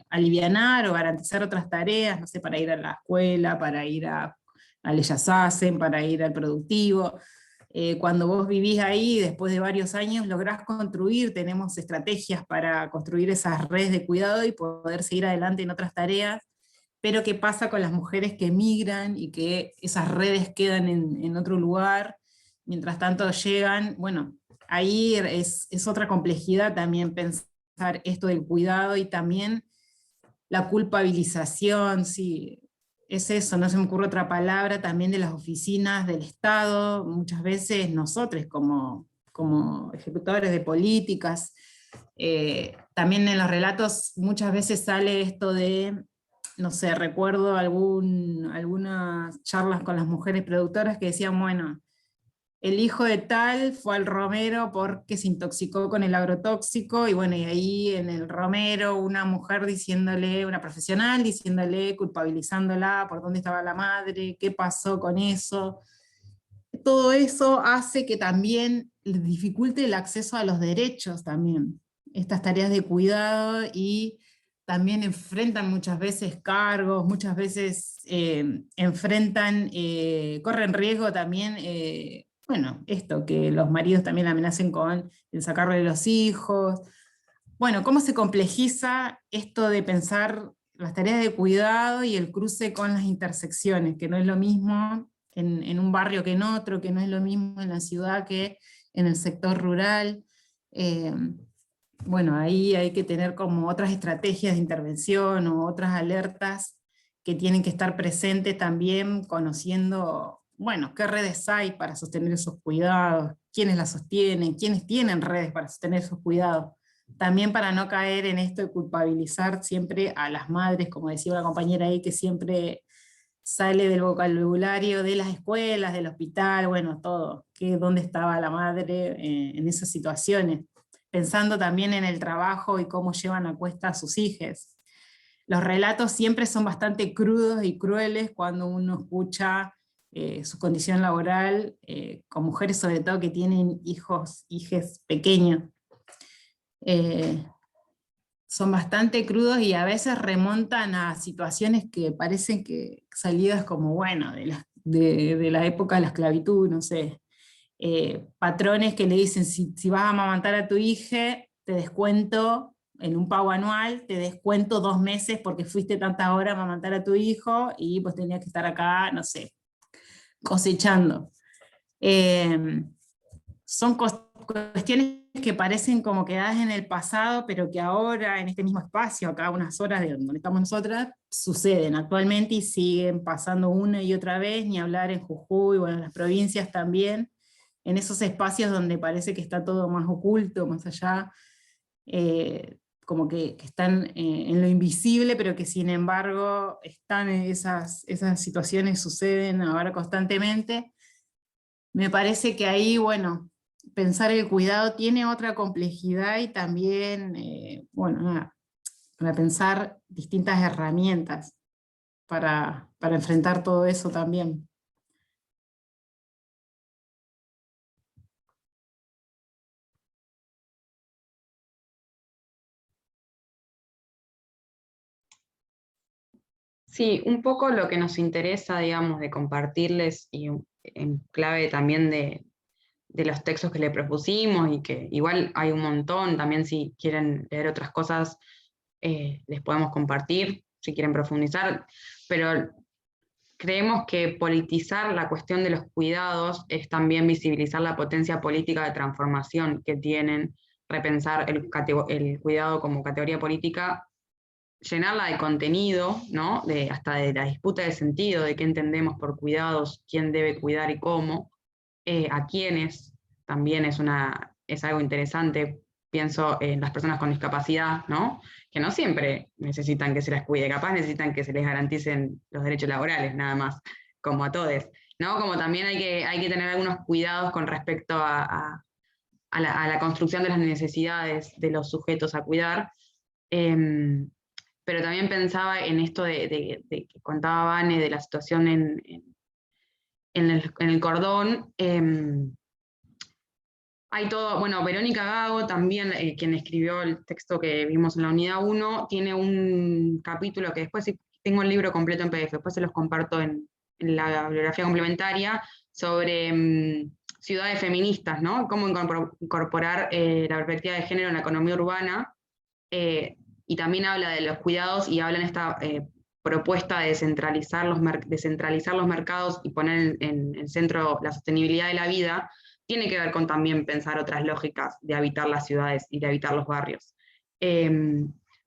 alivianar o garantizar otras tareas, no sé, para ir a la escuela, para ir al Ellas Hacen, para ir al productivo. Cuando vos vivís ahí, después de varios años, lográs construir, tenemos estrategias para construir esas redes de cuidado y poder seguir adelante en otras tareas. Pero ¿qué pasa con las mujeres que emigran y que esas redes quedan en otro lugar? Mientras tanto llegan, bueno, ahí es otra complejidad también pensar esto del cuidado y también la culpabilización, sí, es eso, no se me ocurre otra palabra, también de las oficinas del Estado, muchas veces nosotros como ejecutores de políticas, también en los relatos muchas veces sale esto de, no sé, recuerdo algunas charlas con las mujeres productoras que decían, bueno, el hijo de tal fue al romero porque se intoxicó con el agrotóxico, y bueno, y ahí en el romero una mujer diciéndole, una profesional diciéndole, culpabilizándola por dónde estaba la madre, qué pasó con eso. Todo eso hace que también les dificulte el acceso a los derechos también, estas tareas de cuidado, y también enfrentan muchas veces cargos, muchas veces corren riesgo también, bueno, esto, que los maridos también la amenacen con el sacarle los hijos. Bueno, cómo se complejiza esto de pensar las tareas de cuidado y el cruce con las intersecciones, que no es lo mismo en un barrio que en otro, que no es lo mismo en la ciudad que en el sector rural. Bueno, ahí hay que tener como otras estrategias de intervención o otras alertas que tienen que estar presentes también, conociendo, bueno, qué redes hay para sostener esos cuidados, quiénes las sostienen, quiénes tienen redes para sostener esos cuidados. También para no caer en esto de culpabilizar siempre a las madres, como decía una compañera ahí, que siempre sale del vocabulario de las escuelas, del hospital, bueno, todo, que dónde estaba la madre en esas situaciones, pensando también en el trabajo y cómo llevan a cuesta a sus hijos. Los relatos siempre son bastante crudos y crueles cuando uno escucha su condición laboral, con mujeres sobre todo que tienen hijos, hijes pequeños. Son bastante crudos y a veces remontan a situaciones que parecen que salidas como, bueno, de la época de la esclavitud, no sé. Patrones que le dicen, si vas a amamantar a tu hija, te descuento, en un pago anual, te descuento 2 meses porque fuiste tantas horas a amamantar a tu hijo y pues tenías que estar acá, no sé, cosechando. Son cuestiones que parecen como quedadas en el pasado, pero que ahora, en este mismo espacio, acá a unas horas de donde estamos nosotras, suceden actualmente y siguen pasando una y otra vez, ni hablar en Jujuy, bueno, en las provincias también, en esos espacios donde parece que está todo más oculto, más allá, como que están en lo invisible, pero que sin embargo están esas situaciones, suceden ahora constantemente. Me parece que ahí, bueno, pensar el cuidado tiene otra complejidad y también, bueno, para pensar distintas herramientas para enfrentar todo eso también. Sí, un poco lo que nos interesa, digamos, de compartirles, y en clave también de los textos que le propusimos, y que igual hay un montón, también si quieren leer otras cosas, les podemos compartir, si quieren profundizar, pero creemos que politizar la cuestión de los cuidados es también visibilizar la potencia política de transformación que tienen, repensar el cuidado como categoría política, llenarla de contenido, ¿no? Hasta de la disputa de sentido, de qué entendemos por cuidados, quién debe cuidar y cómo, a quiénes, también es algo interesante. Pienso en las personas con discapacidad, ¿no? Que no siempre necesitan que se las cuide, capaz necesitan que se les garanticen los derechos laborales, nada más, como a todos, ¿no? Como también hay que tener algunos cuidados con respecto a la construcción de las necesidades de los sujetos a cuidar. Pero también pensaba en esto de que contaba Vane, de la situación en el cordón, Hay todo, bueno, Verónica Gago también, quien escribió el texto que vimos en la unidad 1, tiene un capítulo que después, si tengo el libro completo en PDF, después se los comparto en la bibliografía complementaria, sobre ciudades feministas, ¿no? Cómo incorporar la perspectiva de género en la economía urbana, y también habla de los cuidados y habla en esta propuesta de descentralizar los mercados y poner en el centro la sostenibilidad de la vida. Tiene que ver con también pensar otras lógicas de habitar las ciudades y de habitar los barrios.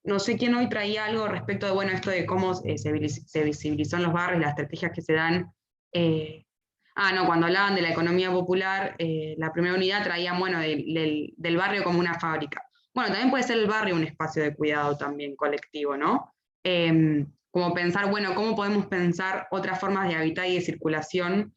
No sé quién hoy traía algo respecto de, bueno, esto de cómo se visibilizó en los barrios, las estrategias que se dan. No, cuando hablaban de la economía popular, la primera unidad traían, bueno, del barrio como una fábrica. Bueno, también puede ser el barrio un espacio de cuidado también colectivo, ¿no? Como pensar, bueno, ¿cómo podemos pensar otras formas de habitar y de circulación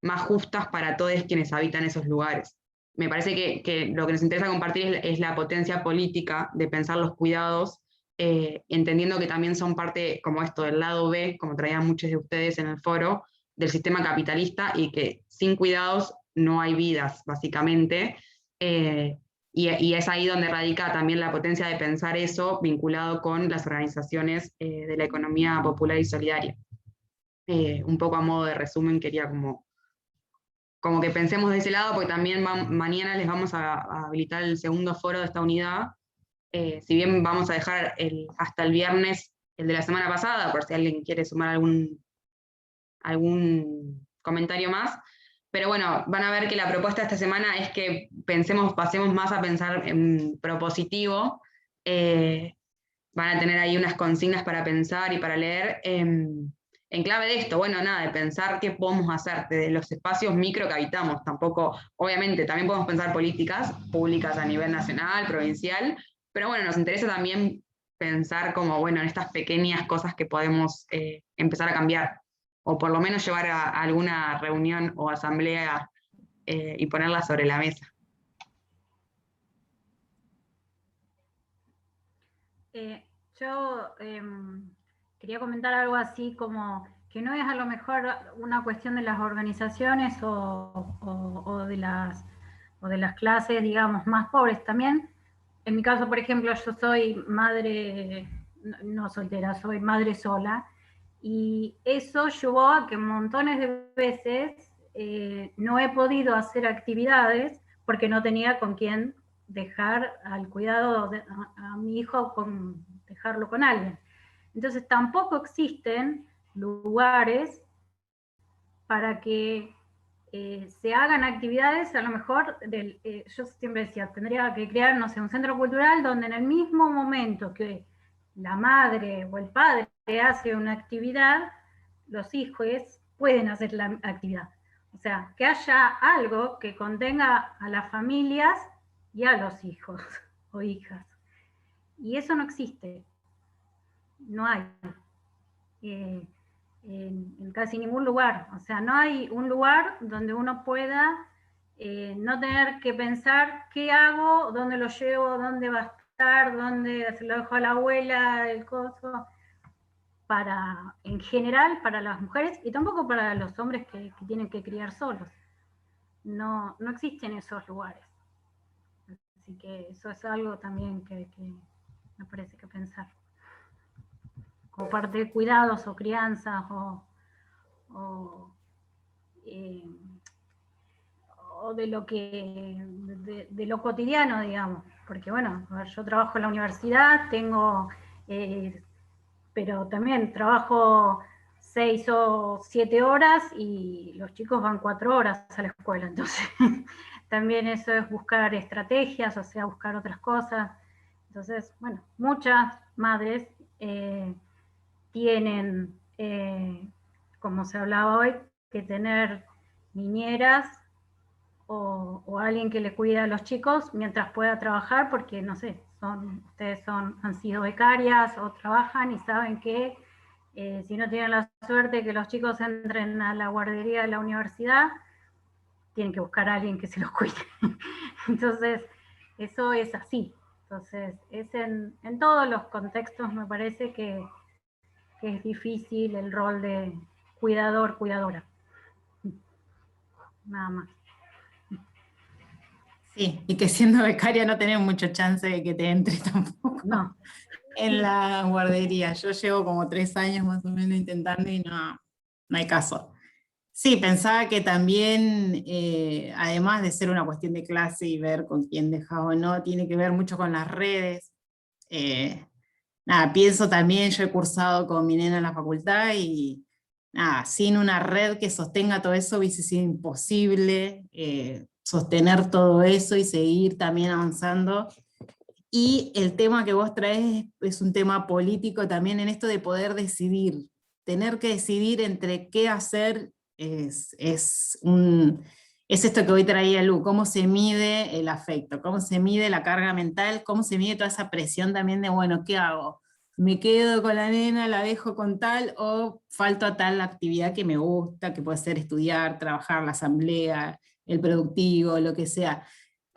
más justas para todos quienes habitan esos lugares? Me parece que lo que nos interesa compartir es la potencia política de pensar los cuidados, entendiendo que también son parte, como esto, del lado B, como traían muchos de ustedes en el foro, del sistema capitalista, y que sin cuidados no hay vidas, básicamente. Y es ahí donde radica también la potencia de pensar eso vinculado con las organizaciones de la economía popular y solidaria. Un poco a modo de resumen quería como que pensemos de ese lado, porque también mañana les vamos a habilitar el segundo foro de esta unidad. Si bien vamos a dejar hasta el viernes el de la semana pasada, por si alguien quiere sumar algún comentario más. Pero bueno, van a ver que la propuesta de esta semana es que pasemos más a pensar en propositivo. Van a tener ahí unas consignas para pensar y para leer en clave de esto. Bueno, nada, de pensar qué podemos hacer desde los espacios micro que habitamos. Tampoco, obviamente, también podemos pensar políticas públicas a nivel nacional, provincial, pero bueno, nos interesa también pensar como, bueno, en estas pequeñas cosas que podemos empezar a cambiar, o por lo menos llevar a alguna reunión o asamblea y ponerla sobre la mesa. Yo quería comentar algo así como que no es a lo mejor una cuestión de las organizaciones o de las clases, digamos, más pobres también. En mi caso, por ejemplo, yo soy madre, no soltera, soy madre sola, y eso llevó a que montones de veces no he podido hacer actividades porque no tenía con quién dejar al cuidado a mi hijo, dejarlo con alguien. Entonces tampoco existen lugares para que se hagan actividades, a lo mejor, yo siempre decía, tendría que crear, no sé, un centro cultural donde en el mismo momento que la madre o el padre hace una actividad, los hijos pueden hacer la actividad. O sea, que haya algo que contenga a las familias y a los hijos o hijas. Y eso no existe. No hay. En casi ningún lugar. O sea, no hay un lugar donde uno pueda no tener que pensar qué hago, dónde lo llevo, dónde va a estar, dónde se lo dejo a la abuela, el coso, en general para las mujeres y tampoco para los hombres que tienen que criar solos. No existen esos lugares. Así que eso es algo también que me parece que pensar. Como parte de cuidados o crianzas o de lo de lo cotidiano, digamos, porque bueno, a ver, yo trabajo en la universidad, pero también trabajo 6 o 7 horas y los chicos van 4 horas a la escuela, entonces también eso es buscar estrategias, o sea, buscar otras cosas. Entonces, bueno, muchas madres tienen, como se hablaba hoy, que tener niñeras o alguien que le cuide a los chicos mientras pueda trabajar, porque no sé, ustedes han sido becarias o trabajan y saben que si no tienen la suerte que los chicos entren a la guardería de la universidad, tienen que buscar a alguien que se los cuide. Entonces, eso es así. Entonces, es en todos los contextos, me parece que es difícil el rol de cuidador, cuidadora. Nada más. Sí, y que siendo becaria no tenés mucho chance de que te entre tampoco No. en la guardería. Yo llevo como 3 años más o menos intentando y no hay caso. Sí, pensaba que también, además de ser una cuestión de clase y ver con quién dejas o no, tiene que ver mucho con las redes. Eh, Nada, pienso también, yo he cursado con mi nena en la facultad y nada, sin una red que sostenga todo eso hubiese sido imposible sostener todo eso y seguir también avanzando. Y el tema que vos traes es un tema político también en esto de poder decidir. Tener que decidir entre qué hacer es esto que hoy traía Lu, cómo se mide el afecto, cómo se mide la carga mental, cómo se mide toda esa presión también de, bueno, ¿qué hago? ¿Me quedo con la nena, la dejo con tal, o falto a tal actividad que me gusta, que puede ser estudiar, trabajar, la asamblea, el productivo, lo que sea?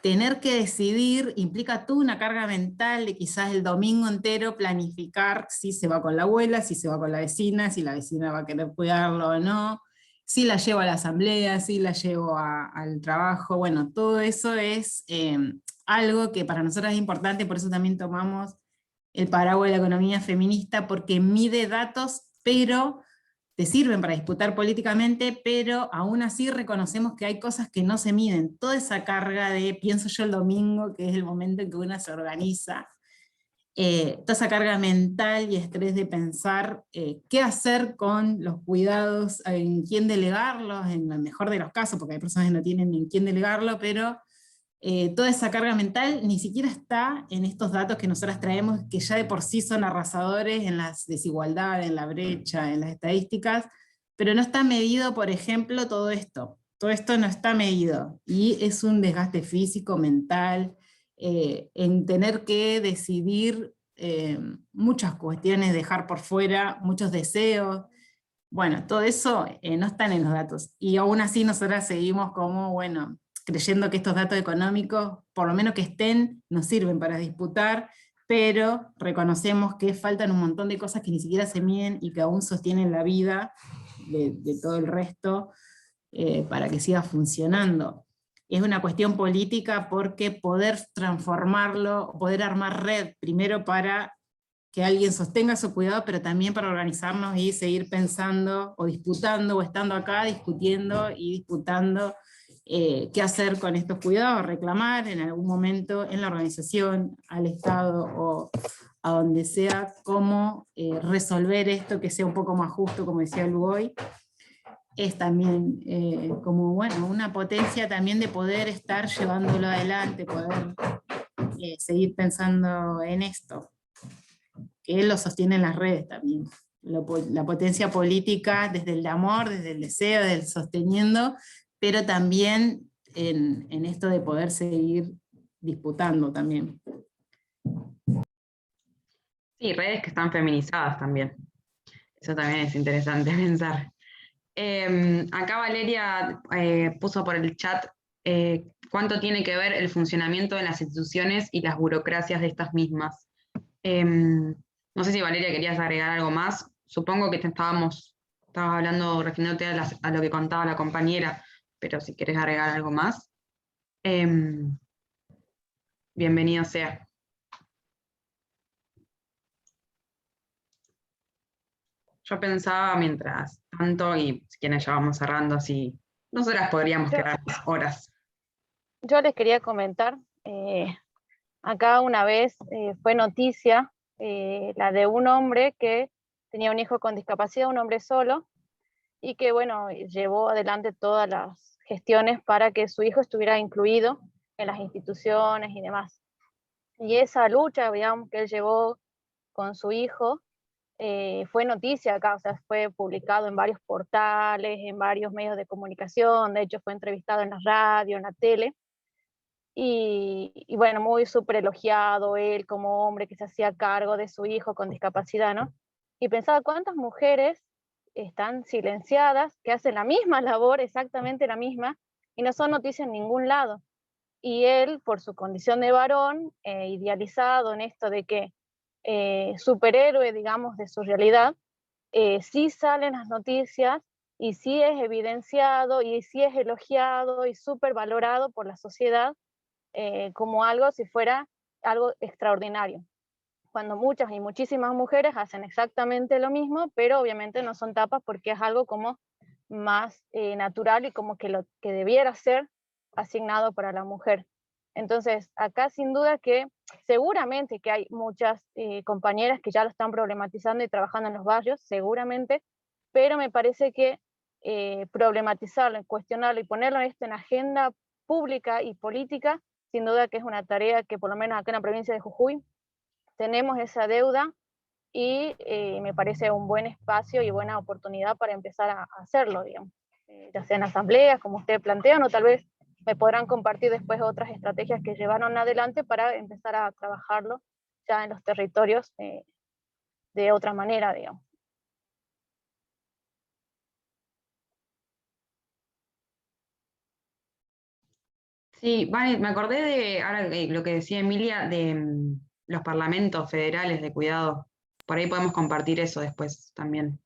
Tener que decidir implica toda una carga mental de quizás el domingo entero planificar si se va con la abuela, si se va con la vecina, si la vecina va a querer cuidarlo o no, si la llevo a la asamblea, si la llevo al trabajo. Bueno, todo eso es algo que para nosotros es importante, por eso también tomamos el paraguas de la economía feminista, porque mide datos, pero te sirven para disputar políticamente, pero aún así reconocemos que hay cosas que no se miden. Toda esa carga de, pienso yo el domingo, que es el momento en que una se organiza, toda esa carga mental y estrés de pensar qué hacer con los cuidados, en quién delegarlos, en el mejor de los casos, porque hay personas que no tienen en quién delegarlo, pero toda esa carga mental ni siquiera está en estos datos que nosotras traemos, que ya de por sí son arrasadores en las desigualdades, en la brecha, en las estadísticas, pero no está medido, por ejemplo, todo esto. Todo esto no está medido, y es un desgaste físico, mental, en tener que decidir muchas cuestiones, dejar por fuera muchos deseos. Bueno, todo eso no están en los datos, y aún así nosotras seguimos como, bueno, creyendo que estos datos económicos, por lo menos que estén, nos sirven para disputar, pero reconocemos que faltan un montón de cosas que ni siquiera se miden y que aún sostienen la vida de todo el resto para que siga funcionando. Es una cuestión política porque poder transformarlo, poder armar red, primero para que alguien sostenga su cuidado, pero también para organizarnos y seguir pensando o disputando o estando acá discutiendo y disputando qué hacer con estos cuidados, reclamar en algún momento en la organización, al Estado o a donde sea, cómo resolver esto que sea un poco más justo, como decía Lugoy. Es también como, bueno, una potencia también de poder estar llevándolo adelante, poder seguir pensando en esto, que él lo sostiene en las redes también. La potencia política desde el amor, desde el deseo, del sosteniendo, pero también en esto de poder seguir disputando también. Sí, redes que están feminizadas también. Eso también es interesante pensar. Acá Valeria puso por el chat cuánto tiene que ver el funcionamiento de las instituciones y las burocracias de estas mismas. No sé si Valeria querías agregar algo más. Supongo que estabas hablando, refiriéndote a lo que contaba la compañera, pero si querés agregar algo más, bienvenido sea. Yo pensaba mientras tanto, y si quieren ya vamos cerrando, así nosotras podríamos quedarnos horas. Yo les quería comentar, acá una vez fue noticia la de un hombre que tenía un hijo con discapacidad, un hombre solo, y que, bueno, llevó adelante todas las gestiones para que su hijo estuviera incluido en las instituciones y demás. Y esa lucha, digamos, que él llevó con su hijo, fue noticia acá, o sea, fue publicado en varios portales, en varios medios de comunicación, de hecho fue entrevistado en la radio, en la tele, y bueno, muy súper elogiado él como hombre que se hacía cargo de su hijo con discapacidad, ¿no? Y pensaba cuántas mujeres están silenciadas, que hacen la misma labor, exactamente la misma, y no son noticias en ningún lado. Y él, por su condición de varón, idealizado en esto de que superhéroe, digamos, de su realidad, sí salen las noticias y sí es evidenciado y sí es elogiado y súper valorado por la sociedad, como algo si fuera algo extraordinario, cuando muchas y muchísimas mujeres hacen exactamente lo mismo, pero obviamente no son tapas porque es algo como más natural y como que lo que debiera ser asignado para la mujer. Entonces, acá sin duda que seguramente que hay muchas compañeras que ya lo están problematizando y trabajando en los barrios, seguramente, pero me parece que problematizarlo, cuestionarlo y ponerlo esto en agenda pública y política, sin duda que es una tarea que por lo menos acá en la provincia de Jujuy tenemos esa deuda y me parece un buen espacio y buena oportunidad para empezar a hacerlo, digamos. Ya sea en asambleas, como ustedes plantean, o tal vez me podrán compartir después otras estrategias que llevaron adelante para empezar a trabajarlo ya en los territorios de otra manera, digamos. Sí, Vane, me acordé de, ahora lo que decía Emilia, de los parlamentos federales de cuidado. Por ahí podemos compartir eso después también,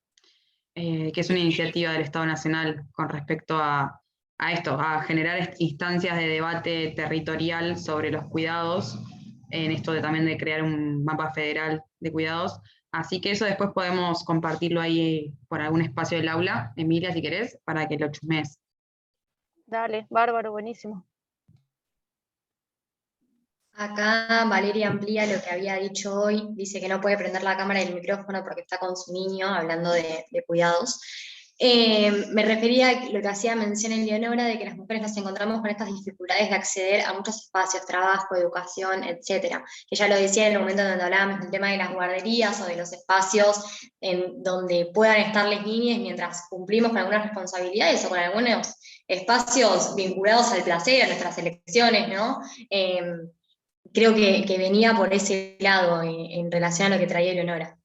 que es una iniciativa del Estado Nacional con respecto a esto, a generar instancias de debate territorial sobre los cuidados, en esto de también de crear un mapa federal de cuidados. Así que eso después podemos compartirlo ahí por algún espacio del aula, Emilia, si querés, para que lo chusmes. Dale, bárbaro, buenísimo. Acá Valeria amplía lo que había dicho hoy, dice que no puede prender la cámara y el micrófono porque está con su niño hablando de cuidados. Me refería a lo que hacía mención en Leonora, de que las mujeres nos encontramos con estas dificultades de acceder a muchos espacios, trabajo, educación, etcétera. Que ya lo decía en el momento donde hablábamos del tema de las guarderías o de los espacios en donde puedan estar las niñas mientras cumplimos con algunas responsabilidades o con algunos espacios vinculados al placer, a nuestras elecciones, ¿no? Creo que venía por ese lado en relación a lo que traía Leonora.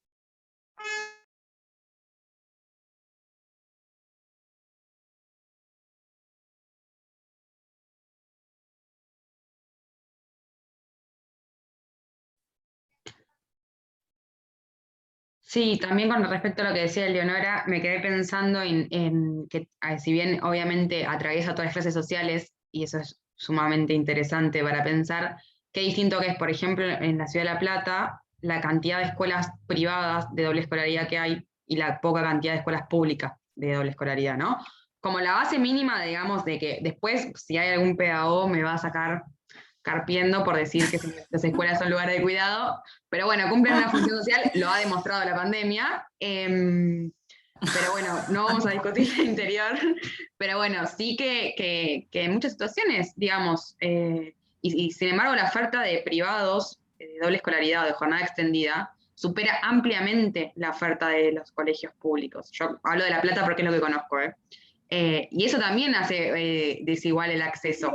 Sí, también con respecto a lo que decía Leonora, me quedé pensando en que, si bien obviamente atraviesa todas las clases sociales, y eso es sumamente interesante para pensar, qué distinto que es, por ejemplo, en la ciudad de La Plata, la cantidad de escuelas privadas de doble escolaridad que hay y la poca cantidad de escuelas públicas de doble escolaridad, ¿no? Como la base mínima, digamos, de que después, si hay algún pedagogo, me va a sacar carpiendo por decir que las escuelas son lugares de cuidado, pero bueno, cumplen una función social, lo ha demostrado la pandemia, pero bueno, no vamos a discutir el interior, pero bueno, sí que en muchas situaciones, digamos, y sin embargo la oferta de privados, de doble escolaridad o de jornada extendida, supera ampliamente la oferta de los colegios públicos. Yo hablo de La Plata porque es lo que conozco, y eso también hace desigual el acceso.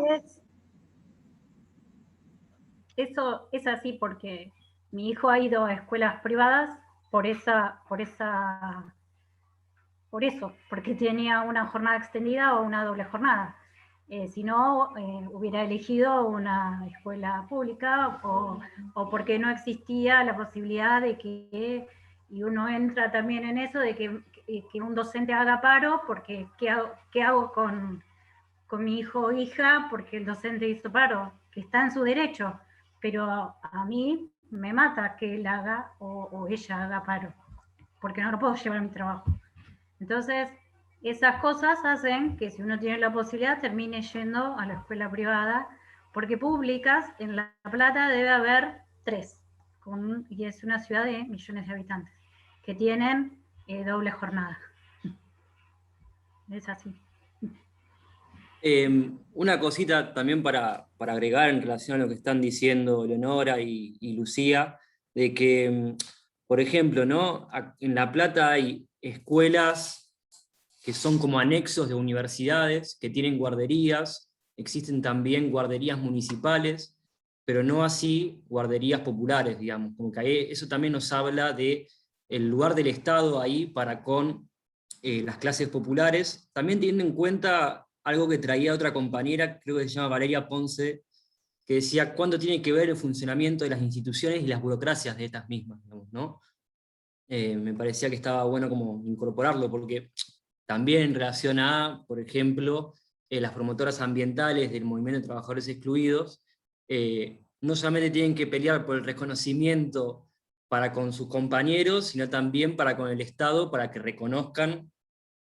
Eso es así porque mi hijo ha ido a escuelas privadas por eso, porque tenía una jornada extendida o una doble jornada. Si no, hubiera elegido una escuela pública o porque no existía la posibilidad de que, y uno entra también en eso, de que un docente haga paro, porque ¿qué hago con mi hijo o hija? Porque el docente hizo paro, que está en su derecho, pero a mí me mata que él haga o ella haga paro, porque no lo puedo llevar a mi trabajo. Entonces, esas cosas hacen que si uno tiene la posibilidad termine yendo a la escuela privada, porque públicas en La Plata debe haber 3, y es una ciudad de millones de habitantes, que tienen doble jornada. Es así. Una cosita también para agregar en relación a lo que están diciendo Leonora y Lucía, de que, por ejemplo, ¿no? En La Plata hay escuelas que son como anexos de universidades, que tienen guarderías, existen también guarderías municipales, pero no así guarderías populares, digamos, como que ahí, eso también nos habla de el lugar del Estado ahí para con las clases populares, también teniendo en cuenta algo que traía otra compañera, creo que se llama Valeria Ponce, que decía cuánto tiene que ver el funcionamiento de las instituciones y las burocracias de estas mismas, ¿no? Me parecía que estaba bueno como incorporarlo, porque también en relación a, por ejemplo, las promotoras ambientales del movimiento de trabajadores excluidos, no solamente tienen que pelear por el reconocimiento para con sus compañeros, sino también para con el Estado, para que reconozcan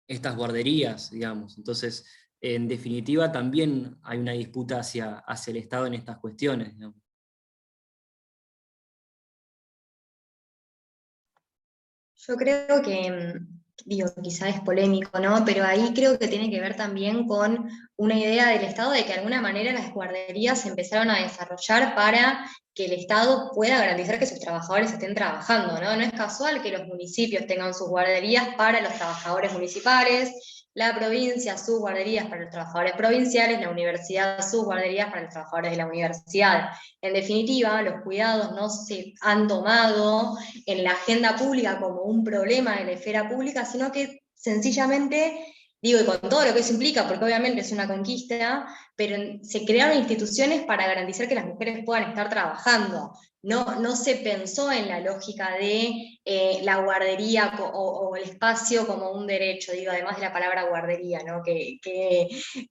estas guarderías, digamos. Entonces, en definitiva, también hay una disputa hacia el Estado en estas cuestiones, ¿no? Yo creo que, digo, quizá es polémico, ¿no? Pero ahí creo que tiene que ver también con una idea del Estado de que de alguna manera las guarderías se empezaron a desarrollar para que el Estado pueda garantizar que sus trabajadores estén trabajando, ¿no? No es casual que los municipios tengan sus guarderías para los trabajadores municipales, la provincia sus guarderías para los trabajadores provinciales, la universidad sus guarderías para los trabajadores de la universidad. En definitiva, los cuidados no se han tomado en la agenda pública como un problema de la esfera pública, sino que sencillamente, digo, y con todo lo que eso implica, porque obviamente es una conquista, pero se crearon instituciones para garantizar que las mujeres puedan estar trabajando. No se pensó en la lógica de la guardería o el espacio como un derecho, digo, además de la palabra guardería, ¿no?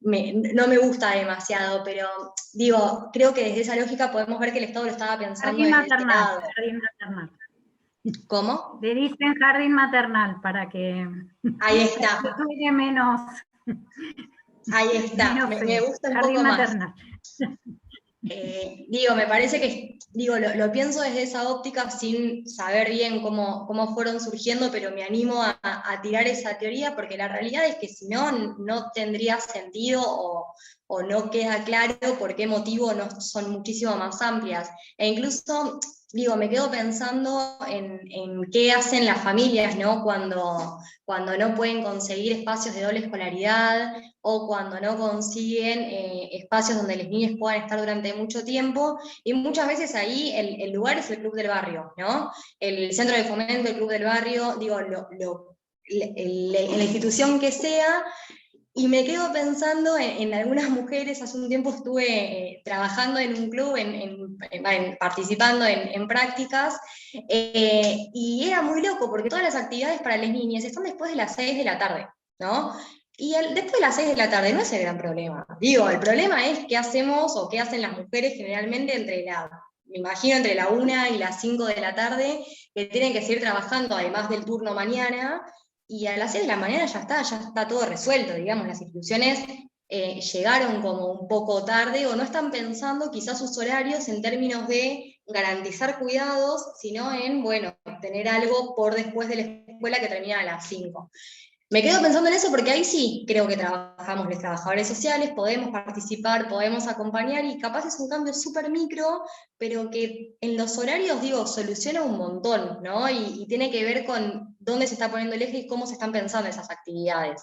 No me gusta demasiado, pero digo, creo que desde esa lógica podemos ver que el Estado lo estaba pensando Jardín desde ese lado. jardín maternal. ¿Cómo? Le dicen jardín maternal para que Ahí está. suene menos. Ahí está, me gusta un jardín poco maternal. más. Digo, me parece que, digo, lo pienso desde esa óptica sin saber bien cómo fueron surgiendo, pero me animo a tirar esa teoría, porque la realidad es que si no tendría sentido o no queda claro por qué motivo no son muchísimo más amplias. E incluso, digo, me quedo pensando en qué hacen las familias, ¿no? Cuando no pueden conseguir espacios de doble escolaridad, o cuando no consiguen espacios donde los niños puedan estar durante mucho tiempo, y muchas veces ahí el lugar es el club del barrio, ¿no? El centro de fomento, el club del barrio, digo, la institución que sea. Y me quedo pensando en algunas mujeres. Hace un tiempo estuve trabajando en un club, participando en prácticas, y era muy loco, porque todas las actividades para las niñas están después de las 6 de la tarde, ¿no? Y después de las 6 de la tarde no es el gran problema. Digo, el problema es qué hacemos o qué hacen las mujeres generalmente me imagino entre la 1 y las 5 de la tarde, que tienen que seguir trabajando además del turno mañana, y a las 6 de la mañana ya está todo resuelto, digamos, las instituciones llegaron como un poco tarde, o no están pensando quizás sus horarios en términos de garantizar cuidados, sino en, bueno, tener algo por después de la escuela que termina a las 5. Me quedo pensando en eso porque ahí sí creo que trabajamos los trabajadores sociales, podemos participar, podemos acompañar, y capaz es un cambio súper micro, pero que en los horarios, digo, soluciona un montón, ¿no? Y tiene que ver con dónde se está poniendo el eje y cómo se están pensando esas actividades.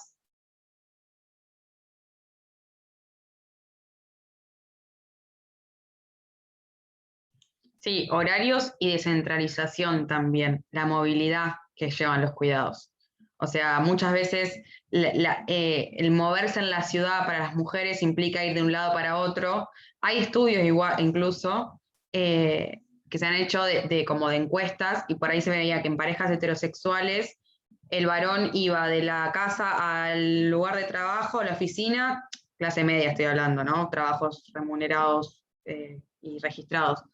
Sí, horarios y descentralización también, la movilidad que llevan los cuidados. O sea, muchas veces el moverse en la ciudad para las mujeres implica ir de un lado para otro. Hay estudios incluso que se han hecho como de encuestas, y por ahí se veía que en parejas heterosexuales el varón iba de la casa al lugar de trabajo, a la oficina, clase media estoy hablando, ¿no? Trabajos remunerados y registrados.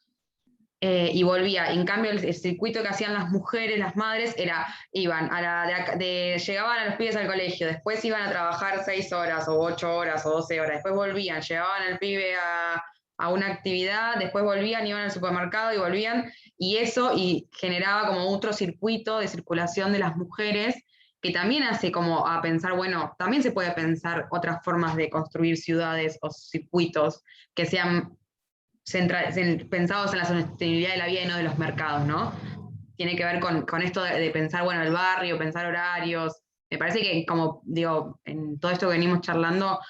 Y volvía. En cambio, el circuito que hacían las mujeres, las madres, llegaban a los pibes al colegio, después iban a trabajar 6 horas, o 8 horas, o 12 horas, después volvían, llevaban al pibe a una actividad, después volvían, iban al supermercado y volvían, y eso generaba como otro circuito de circulación de las mujeres, que también hace como a pensar, bueno, también se puede pensar otras formas de construir ciudades o circuitos que sean pensados en la sostenibilidad de la vida y no de los mercados, ¿no? Tiene que ver con esto de pensar, bueno, el barrio, pensar horarios. Me parece que, como digo, en todo esto que venimos charlando,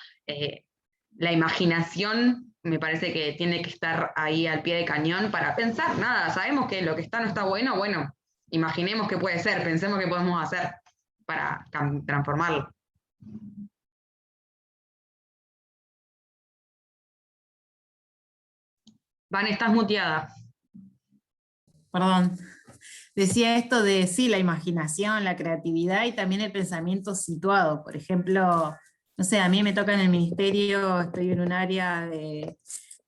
la imaginación me parece que tiene que estar ahí al pie de cañón para pensar. Nada, sabemos que lo que está no está bueno, imaginemos qué puede ser, pensemos qué podemos hacer para transformarlo. Van, estás muteada. Perdón. Decía esto de, sí, la imaginación, la creatividad y también el pensamiento situado. Por ejemplo, no sé, a mí me toca en el ministerio, estoy en un área de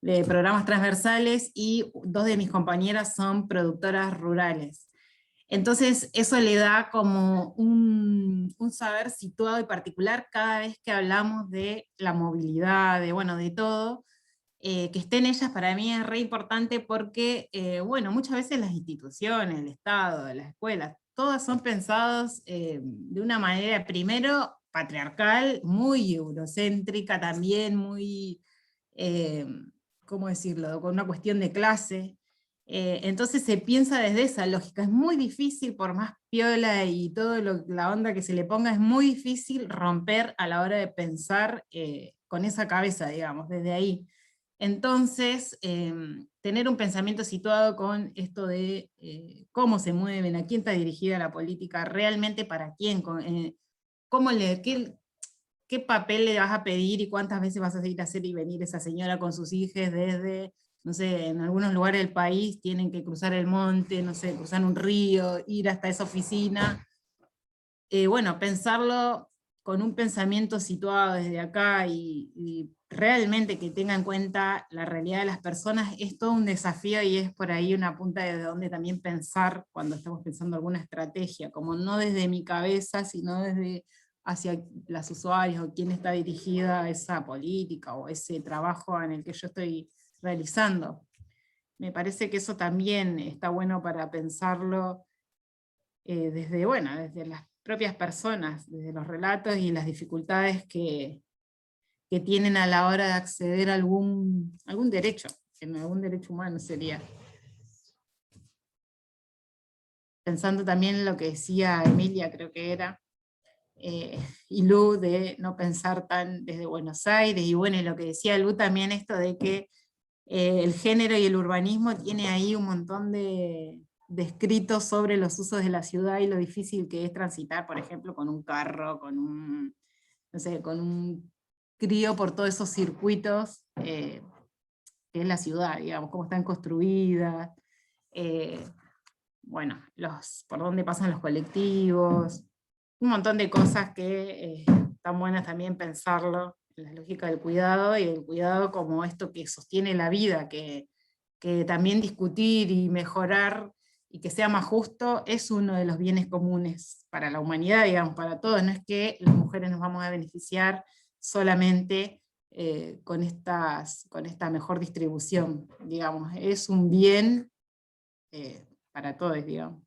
de programas transversales, y 2 de mis compañeras son productoras rurales. Entonces eso le da como un saber situado y particular cada vez que hablamos de la movilidad, de, bueno, de todo. Que estén ellas para mí es re importante porque, bueno, muchas veces las instituciones, el Estado, las escuelas, todas son pensadas de una manera, primero, patriarcal, muy eurocéntrica también, muy, ¿cómo decirlo?, con una cuestión de clase. Entonces se piensa desde esa lógica. Es muy difícil, por más piola y toda la onda que se le ponga, es muy difícil romper a la hora de pensar con esa cabeza, digamos, desde ahí. Entonces, tener un pensamiento situado con esto de cómo se mueven, a quién está dirigida la política, realmente para quién, qué papel le vas a pedir y cuántas veces vas a ir a hacer y venir esa señora con sus hijos desde, no sé, en algunos lugares del país tienen que cruzar el monte, no sé, cruzar un río, ir hasta esa oficina. Bueno, pensarlo con un pensamiento situado desde acá y realmente que tenga en cuenta la realidad de las personas es todo un desafío, y es por ahí una punta de donde también pensar cuando estamos pensando alguna estrategia, como no desde mi cabeza, sino desde hacia las usuarias o quién está dirigida esa política o ese trabajo en el que yo estoy realizando. Me parece que eso también está bueno para pensarlo desde, bueno, desde las propias personas, desde los relatos y las dificultades que tienen a la hora de acceder a algún derecho, en algún derecho humano sería. Pensando también en lo que decía Emilia, creo que era, y Lu, de no pensar tan desde Buenos Aires, y bueno, y lo que decía Lu también, esto de que el género y el urbanismo tiene ahí un montón de escritos sobre los usos de la ciudad y lo difícil que es transitar, por ejemplo, con un carro, con un, no sé, con un crío por todos esos circuitos que es la ciudad, digamos, cómo están construidas, bueno, por dónde pasan los colectivos, un montón de cosas que están buenas también pensarlo en la lógica del cuidado, y el cuidado como esto que sostiene la vida, que también discutir y mejorar y que sea más justo es uno de los bienes comunes para la humanidad, digamos, para todos. No es que las mujeres nos vamos a beneficiar solamente con esta mejor distribución, digamos, es un bien para todos, digamos.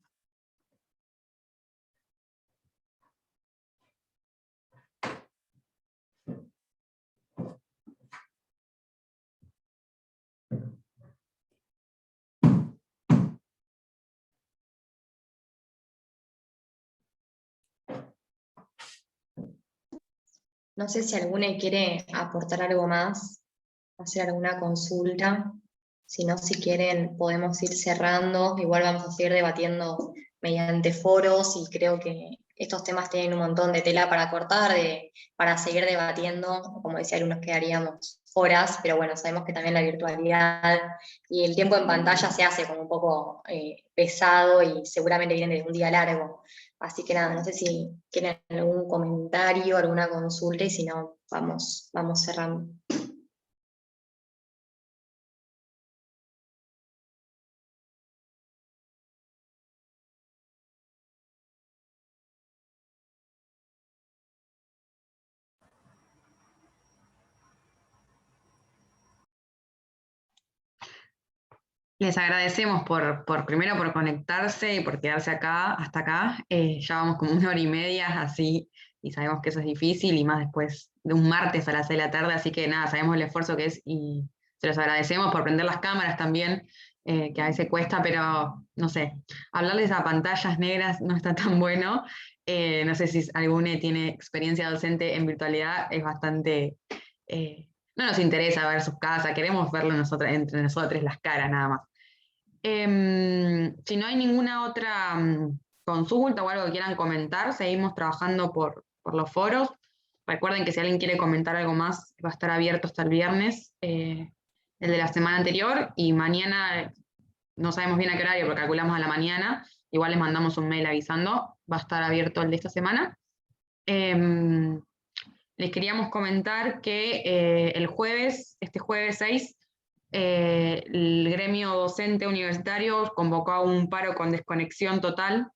No sé si alguno quiere aportar algo más, hacer alguna consulta. Si no, si quieren, podemos ir cerrando. Igual vamos a seguir debatiendo mediante foros, y creo que estos temas tienen un montón de tela para cortar, para seguir debatiendo. Como decía, algunos quedaríamos horas, pero bueno, sabemos que también la virtualidad y el tiempo en pantalla se hace como un poco pesado, y seguramente vienen de un día largo. Así que nada, no sé si quieren algún comentario, alguna consulta, y si no, vamos cerrando. Les agradecemos primero por conectarse y por quedarse acá, hasta acá. Ya vamos como 1 hora y media, así, y sabemos que eso es difícil, y más después de un martes a las 6 de la tarde, así que nada, sabemos el esfuerzo que es, y se los agradecemos por prender las cámaras también, que a veces cuesta, pero no sé, hablarles a pantallas negras no está tan bueno. No sé si alguno tiene experiencia docente en virtualidad, es bastante... no nos interesa ver sus casas, queremos verlo entre nosotros las caras nada más. Si no hay ninguna otra consulta o algo que quieran comentar, seguimos trabajando por los foros. Recuerden que si alguien quiere comentar algo más, va a estar abierto hasta el viernes, el de la semana anterior, y mañana, no sabemos bien a qué horario, pero calculamos a la mañana, igual les mandamos un mail avisando, va a estar abierto el de esta semana. Les queríamos comentar que este jueves 6, el gremio docente universitario convocó a un paro con desconexión total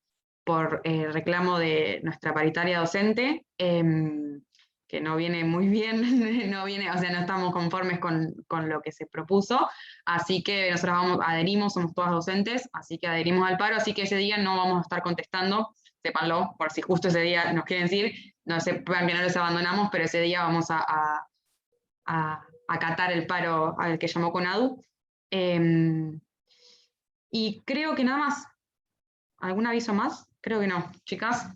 por reclamo de nuestra paritaria docente, que no viene muy bien, no estamos conformes con lo que se propuso, así que nosotros adherimos, somos todas docentes, así que adherimos al paro, así que ese día no vamos a estar contestando, sépanlo, por si justo ese día nos quieren decir, no sepan que no los abandonamos, pero ese día vamos a acatar el paro al que llamó CONADU. Y creo que nada más. ¿Algún aviso más? Creo que no. Chicas.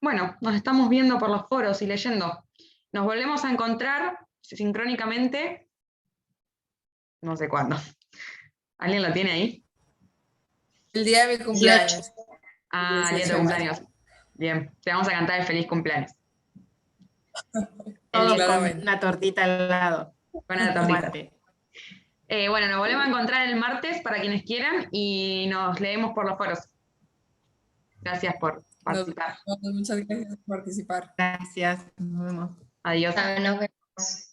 Bueno, nos estamos viendo por los foros y leyendo. Nos volvemos a encontrar sincrónicamente, no sé cuándo. ¿Alguien lo tiene ahí? El día de mi cumpleaños. Ah, el día de tu cumpleaños. Bien, te vamos a cantar el feliz cumpleaños. Todo con una tortita al lado. Con una tortita. Bueno, nos volvemos a encontrar el martes para quienes quieran y nos leemos por los foros. Gracias por participar. Muchas gracias por participar. Gracias, nos vemos. Adiós. Nos vemos.